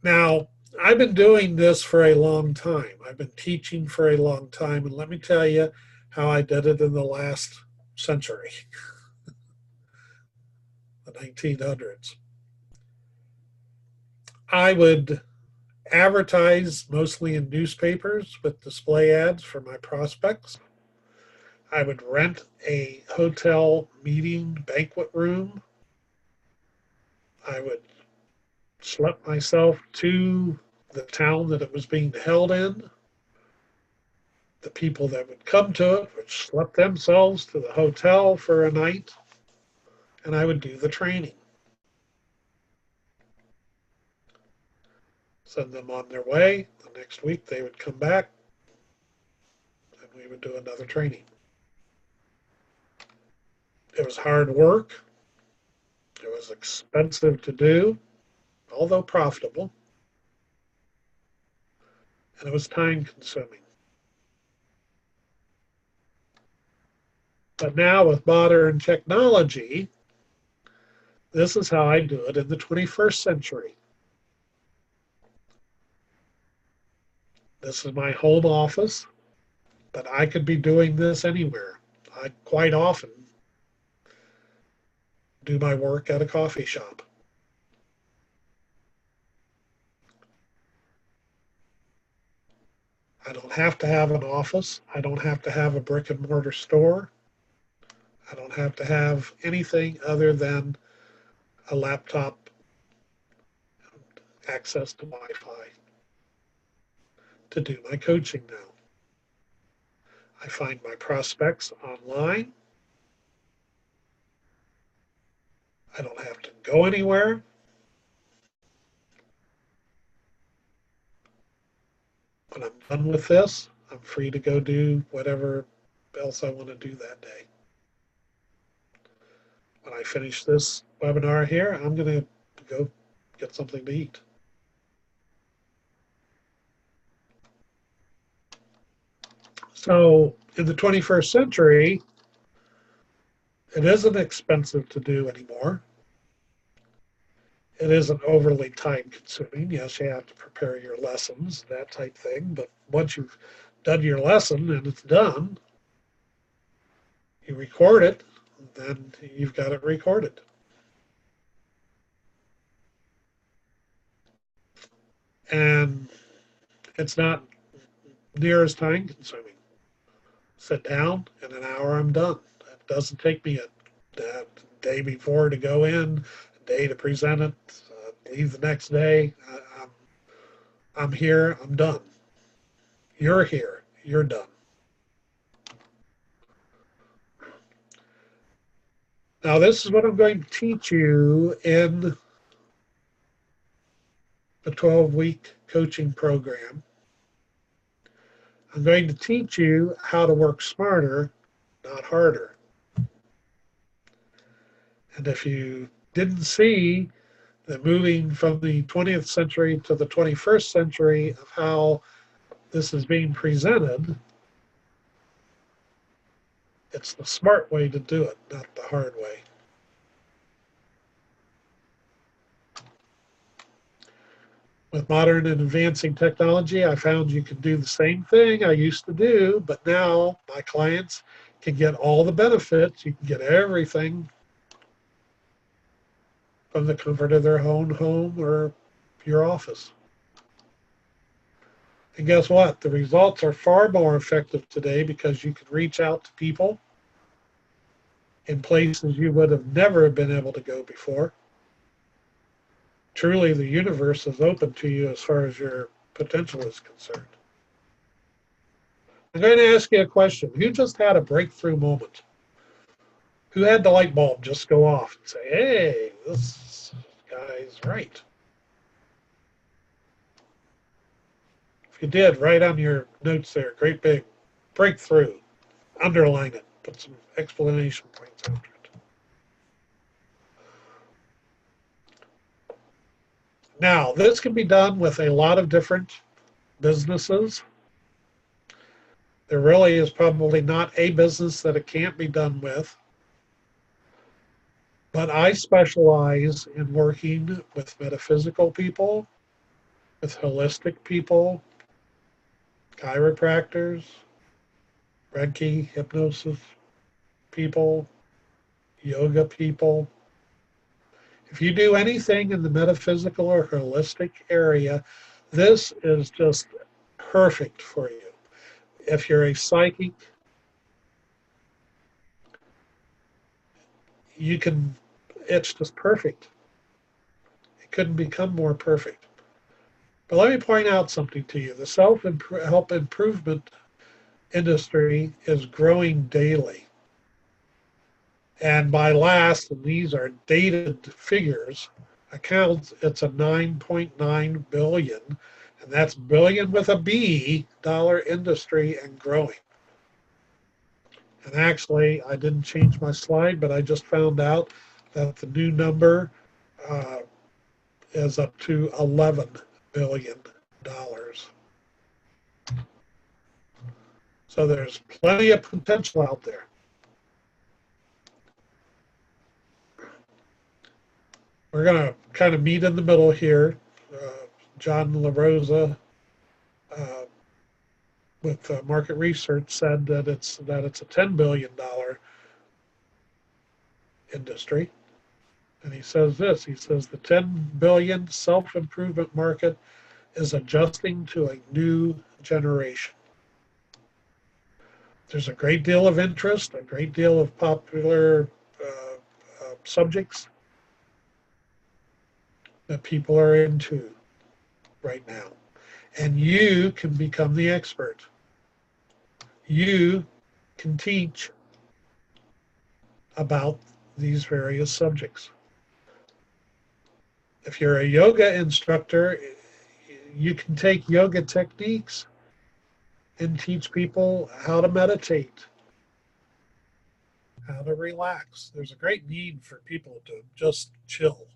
Now, I've been doing this for a long time. I've been teaching for a long time, and let me tell you how I did it in the last century, the 1900s. I would advertise mostly in newspapers with display ads for my prospects. I would rent a hotel meeting banquet room. I would schlep myself to the town that it was being held in. The people that would come to it would schlep themselves to the hotel for a night, and I would do the training. Send them on their way. The next week they would come back, and we would do another training. It was hard work. It was expensive to do, although profitable, and it was time consuming. But now with modern technology, this is how I do it in the 21st century. This is my home office, but I could be doing this anywhere. I quite often do my work at a coffee shop. I don't have to have an office. I don't have to have a brick and mortar store. I don't have to have anything other than a laptop, access to Wi-Fi to do my coaching now. I find my prospects online. I don't have to go anywhere. When I'm done with this, I'm free to go do whatever else I want to do that day. When I finish this webinar here, I'm going to go get something to eat. So in the 21st century, it isn't expensive to do anymore. It isn't overly time consuming. Yes, you have to prepare your lessons, that type thing. But once you've done your lesson and it's done, you record it, then you've got it recorded. And it's not near as time consuming. Sit down, in an hour I'm done. It doesn't take me a day before to go in, a day to present it, leave the next day. I'm here, I'm done. You're here, you're done. Now, this is what I'm going to teach you in the 12-week coaching program. I'm going to teach you how to work smarter, not harder. And if you didn't see that moving from the 20th century to the 21st century of how this is being presented, it's the smart way to do it, not the hard way. With modern and advancing technology, I found you can do the same thing I used to do, but now my clients can get all the benefits. You can get everything from the comfort of their own home or your office. And guess what? The results are far more effective today because you can reach out to people in places you would have never been able to go before. Truly, the universe is open to you as far as your potential is concerned. I'm going to ask you a question. Who just had a breakthrough moment? Who had the light bulb just go off and say, hey, this guy's right? If you did, write on your notes there, great big breakthrough. Underline it. Put some explanation points after it. Now, this can be done with a lot of different businesses. There really is probably not a business that it can't be done with. But I specialize in working with metaphysical people, with holistic people, chiropractors, Reiki, hypnosis people, yoga people. If you do anything in the metaphysical or holistic area, this is just perfect for you. If you're a psychic, it's just perfect. It couldn't become more perfect. But let me point out something to you. The self-help improvement industry is growing daily. And by last, and these are dated figures, accounts, it's a 9.9 billion, and that's billion with a B, dollar industry and growing. And actually, I didn't change my slide, but I just found out that the new number is up to $11 billion. So there's plenty of potential out there. We're going to kind of meet in the middle here. John LaRosa with market research said that it's a $10 billion industry. And he says this, he says the 10 billion self-improvement market is adjusting to a new generation. There's a great deal of interest, a great deal of popular subjects that people are into right now. And you can become the expert. You can teach about these various subjects. If you're a yoga instructor, you can take yoga techniques and teach people how to meditate, how to relax. There's a great need for people to just chill.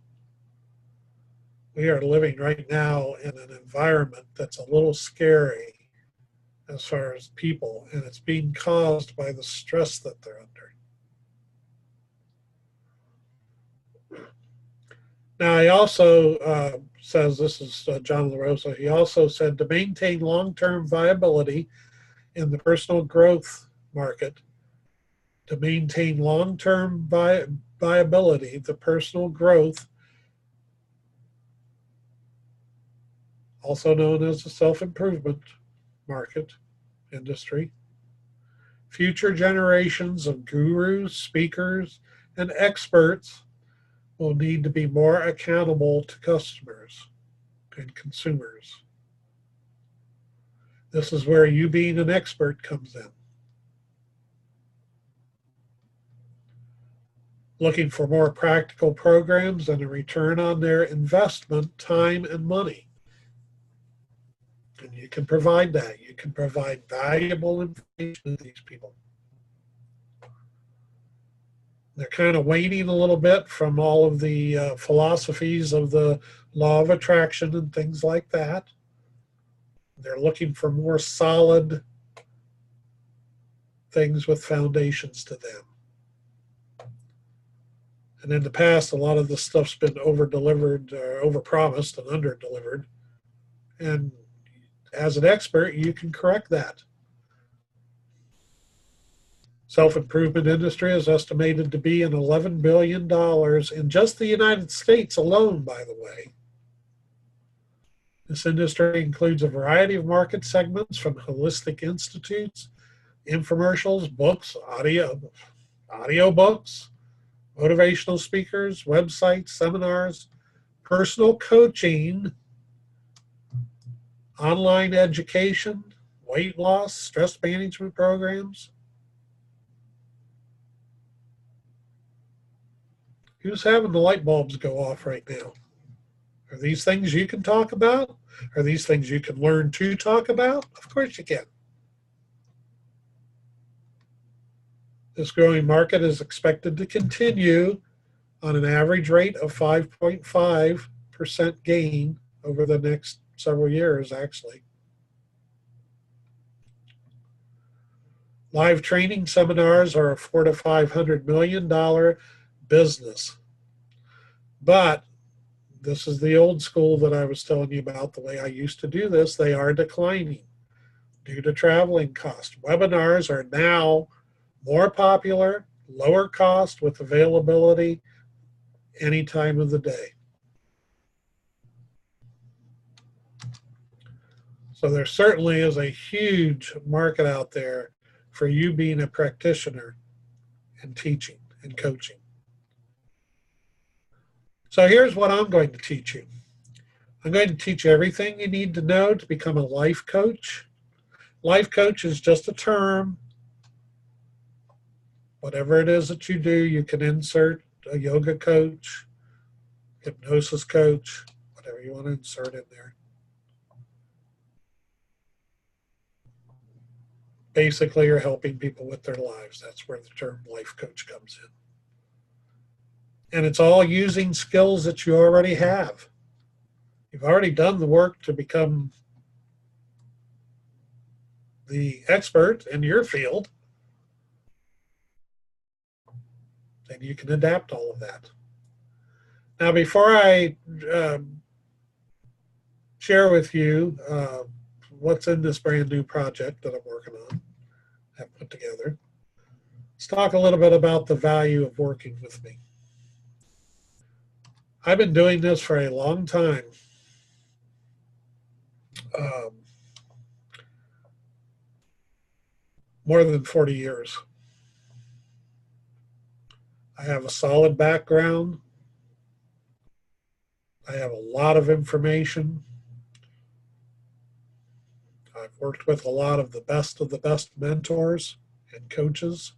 We are living right now in an environment that's a little scary as far as people, and it's being caused by the stress that they're under. Now, he also says, this is John LaRosa, he also said to maintain long term viability in the personal growth market, to maintain long term viability, the personal growth, also known as the self improvement market industry, future generations of gurus, speakers, and experts will need to be more accountable to customers and consumers. This is where you being an expert comes in. Looking for more practical programs and a return on their investment, time, and money. And you can provide that. You can provide valuable information to these people. They're kind of waiting a little bit from all of the philosophies of the law of attraction and things like that. They're looking for more solid things with foundations to them. And in the past, a lot of this stuff's been over-delivered, over-promised and under-delivered. And as an expert, you can correct that. Self-improvement industry is estimated to be an $11 billion in just the United States alone, by the way. This industry includes a variety of market segments from holistic institutes, infomercials, books, audio books, motivational speakers, websites, seminars, personal coaching, online education, weight loss, stress management programs. Who's having the light bulbs go off right now? Are these things you can talk about? Are these things you can learn to talk about? Of course you can. This growing market is expected to continue on an average rate of 5.5% gain over the next several years, actually. Live training seminars are a $400 to $500 million business. But this is the old school that I was telling you about, the way I used to do this. They are declining due to traveling costs. Webinars are now more popular, lower cost, with availability any time of the day. So there certainly is a huge market out there for you being a practitioner and teaching and coaching. So here's what I'm going to teach you. I'm going to teach you everything you need to know to become a life coach. Life coach is just a term. Whatever it is that you do, you can insert a yoga coach, hypnosis coach, whatever you want to insert in there. Basically, you're helping people with their lives. That's where the term life coach comes in. And it's all using skills that you already have. You've already done the work to become the expert in your field. And you can adapt all of that. Now, before I share with you what's in this brand new project that I'm working on, have put together, let's talk a little bit about the value of working with me. I've been doing this for a long time. More than 40 years. I have a solid background. I have a lot of information. I've worked with a lot of the best mentors and coaches.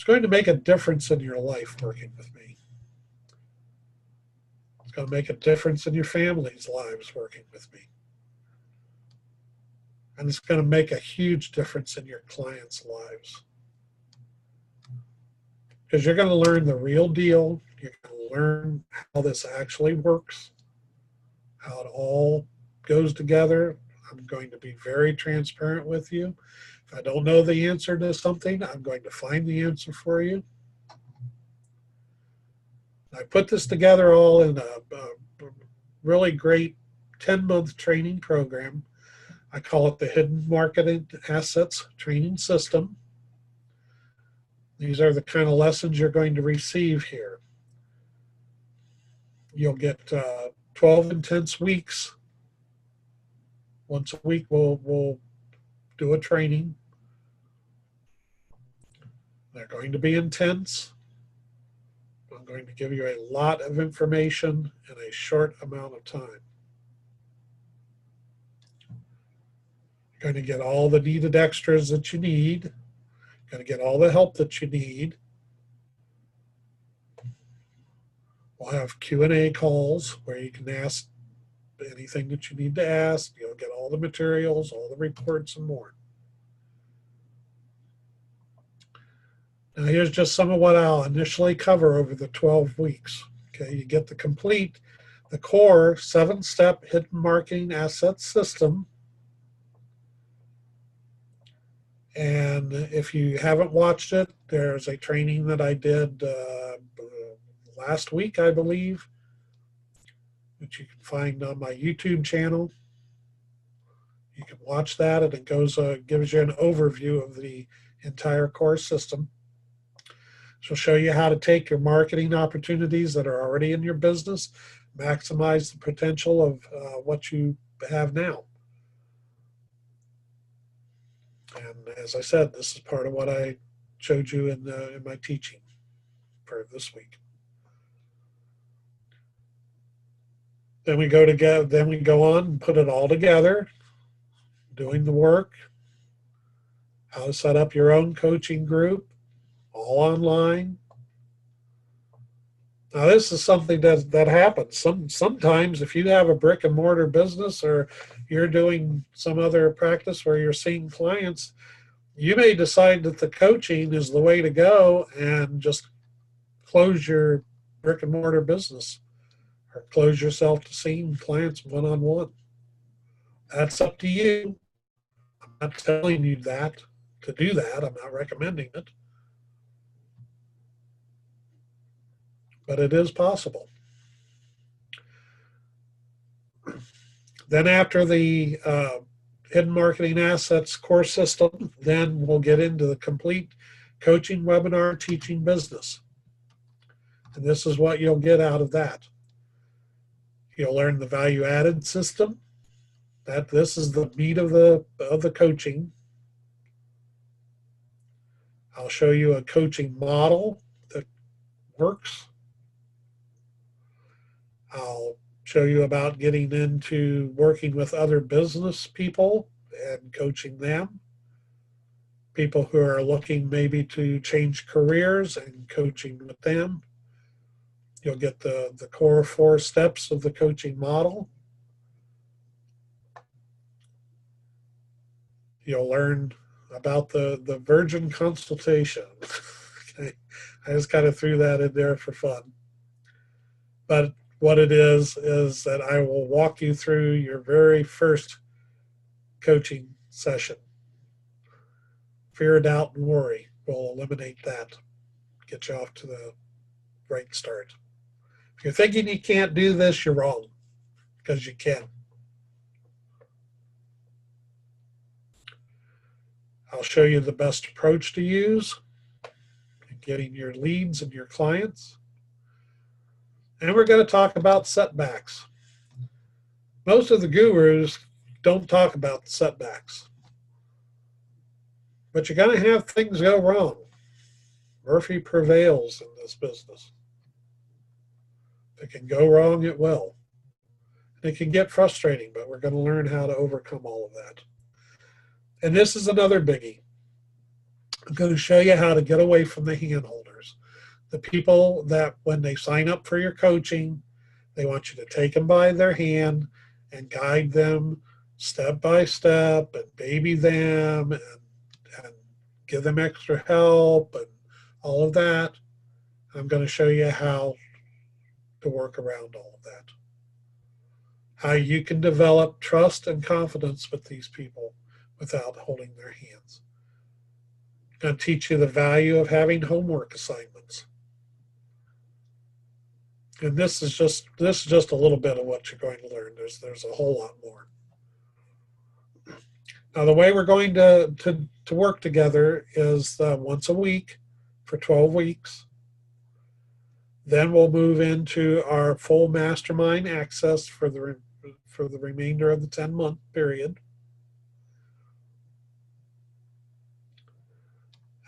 It's going to make a difference in your life working with me. It's going to make a difference in your family's lives working with me. And it's going to make a huge difference in your clients' lives. Because you're going to learn the real deal. You're going to learn how this actually works, how it all goes together. I'm going to be very transparent with you. If I don't know the answer to something, I'm going to find the answer for you. I put this together all in a really great 10-month training program. I call it the Hidden Marketing Assets Training System. These are the kind of lessons you're going to receive here. You'll get 12 intense weeks. Once a week, we'll do a training. They're going to be intense. I'm going to give you a lot of information in a short amount of time. You're going to get all the needed extras that you need. You're going to get all the help that you need. We'll have Q&A calls where you can ask anything that you need to ask. You'll get all the materials, all the reports, and more. Now here's just some of what I'll initially cover over the 12 weeks. Okay, you get the core 7-step hidden marketing asset system. And if you haven't watched it, there's a training that I did last week, I believe, which you can find on my YouTube channel. You can watch that, and it gives you an overview of the entire core system. She'll show you how to take your marketing opportunities that are already in your business, maximize the potential of what you have now. And as I said, this is part of what I showed you in my teaching for this week. Then we go on and put it all together, doing the work, how to set up your own coaching group, all online. Now this is something that happens. Sometimes if you have a brick and mortar business or you're doing some other practice where you're seeing clients, you may decide that the coaching is the way to go and just close your brick and mortar business or close yourself to seeing clients one-on-one. That's up to you. I'm not telling you to do that. I'm not recommending it. But it is possible. Then after the Hidden Marketing Assets core system, then we'll get into the complete coaching webinar teaching business. And this is what you'll get out of that. You'll learn the value added system. This is the meat of the coaching. I'll show you a coaching model that works. I'll show you about getting into working with other business people and coaching them. People who are looking maybe to change careers and coaching with them. You'll get the core 4 steps of the coaching model. You'll learn about the virgin consultation. Okay. I just kind of threw that in there for fun. But what it is that I will walk you through your very first coaching session. Fear, doubt, and worry. We'll eliminate that. Get you off to the right start. If you're thinking you can't do this, you're wrong, because you can. I'll show you the best approach to use in getting your leads and your clients. And we're going to talk about setbacks. Most of the gurus don't talk about setbacks. But you're going to have things go wrong. Murphy prevails in this business. If it can go wrong, it will. And it can get frustrating, but we're going to learn how to overcome all of that. And this is another biggie. I'm going to show you how to get away from the hand holders. The people that when they sign up for your coaching, they want you to take them by their hand and guide them step by step and baby them and give them extra help and all of that. I'm going to show you how to work around all of that. How you can develop trust and confidence with these people without holding their hands. I'm going to teach you the value of having homework assignments. And this is just a little bit of what you're going to learn. There's a whole lot more. Now the way we're going to work together is once a week for 12 weeks. Then we'll move into our full mastermind access for the remainder of the 10-month period.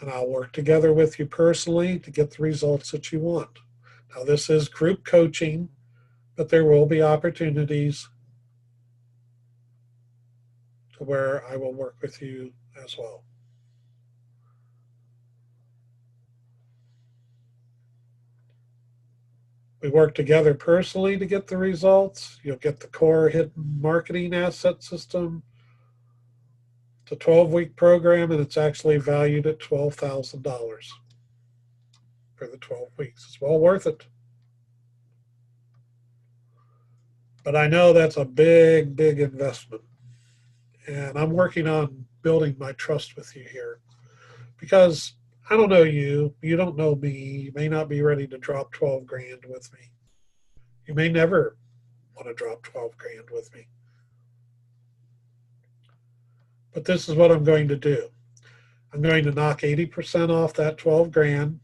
And I'll work together with you personally to get the results that you want. Now this is group coaching, but there will be opportunities to where I will work with you as well. We work together personally to get the results. You'll get the core hidden marketing asset system. It's a 12-week program, and it's actually valued at $12,000 for the 12 weeks. It's well worth it. But I know that's a big, big investment. And I'm working on building my trust with you here because I don't know you. You don't know me. You may not be ready to drop 12 grand with me. You may never want to drop 12 grand with me. But this is what I'm going to do. I'm going to knock 80% off that 12 grand.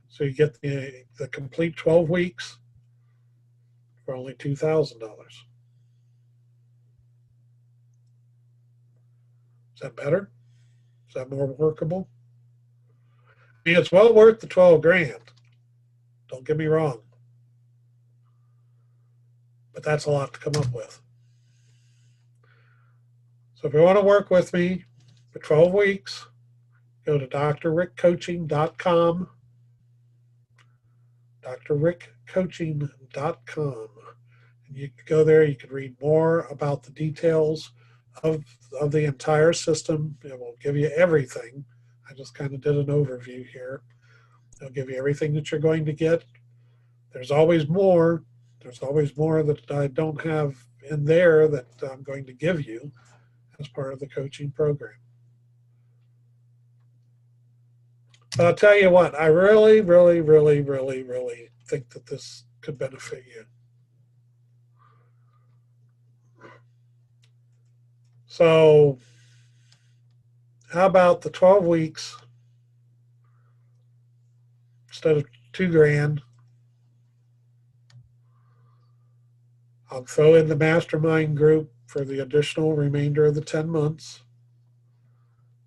So you get the complete 12 weeks for only $2,000. Is that better? Is that more workable? I mean, it's well worth the 12 grand. Don't get me wrong. But that's a lot to come up with. So if you want to work with me for 12 weeks, go to drrickcoaching.com, drrickcoaching.com. And you can go there, you can read more about the details of the entire system. It will give you everything. I just kind of did an overview here. It'll give you everything that you're going to get. There's always more. There's always more that I don't have in there that I'm going to give you as part of the coaching program. But I'll tell you what, I really, really, really, really, really think that this could benefit you. So how about the 12 weeks instead of 2 grand? I'll throw in the mastermind group for the additional remainder of the 10 months.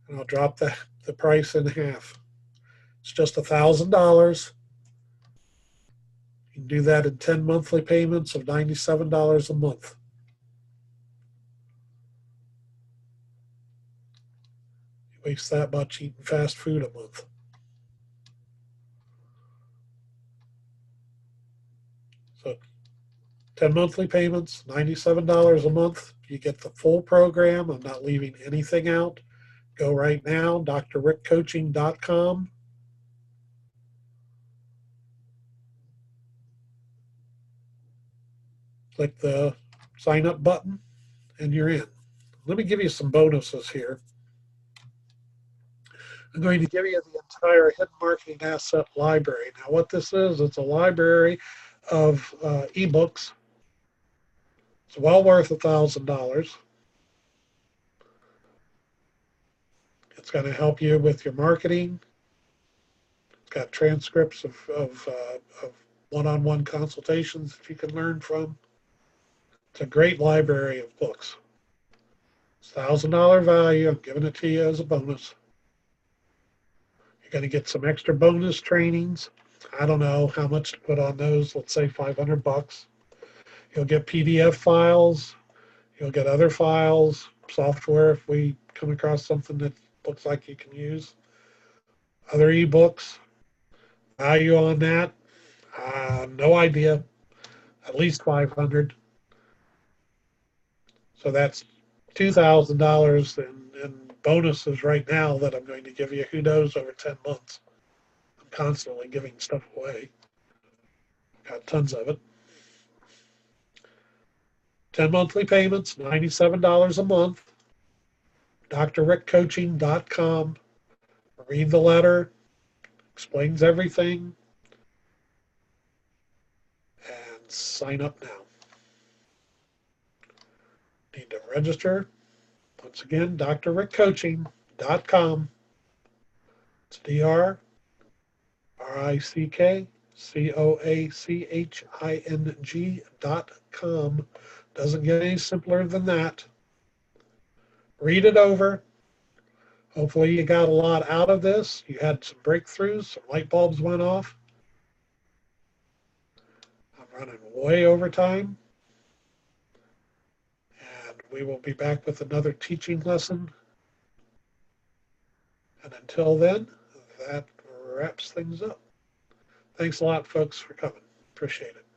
And I'll drop the price in half. It's just $1,000. You can do that in 10 monthly payments of $97 a month. You waste that much eating fast food a month. So 10 monthly payments, $97 a month. You get the full program. I'm not leaving anything out. Go right now, drrickcoaching.com. Click the sign up button and you're in. Let me give you some bonuses here. I'm going to give you the entire hidden marketing asset library. Now what this is, it's a library of ebooks. It's well worth $1,000. It's going to help you with your marketing. It's got transcripts of one-on-one consultations that you can learn from. It's a great library of books. It's $1,000 value. I'm giving it to you as a bonus. You're going to get some extra bonus trainings. I don't know how much to put on those. Let's say $500. You'll get PDF files. You'll get other files, software if we come across something that looks like you can use. Other ebooks, value on that, no idea, at least 500. So that's $2,000 in bonuses right now that I'm going to give you. Who knows over 10 months? I'm constantly giving stuff away. Got tons of it. 10 monthly payments, $97 a month. drrickcoaching.com. Read the letter, explains everything, and sign up now. Need to register. Once again, drrickcoaching.com. It's drrickcoaching.com. Doesn't get any simpler than that. Read it over. Hopefully you got a lot out of this. You had some breakthroughs, some light bulbs went off. I'm running way over time. And we will be back with another teaching lesson. And until then, that wraps things up. Thanks a lot, folks, for coming. Appreciate it.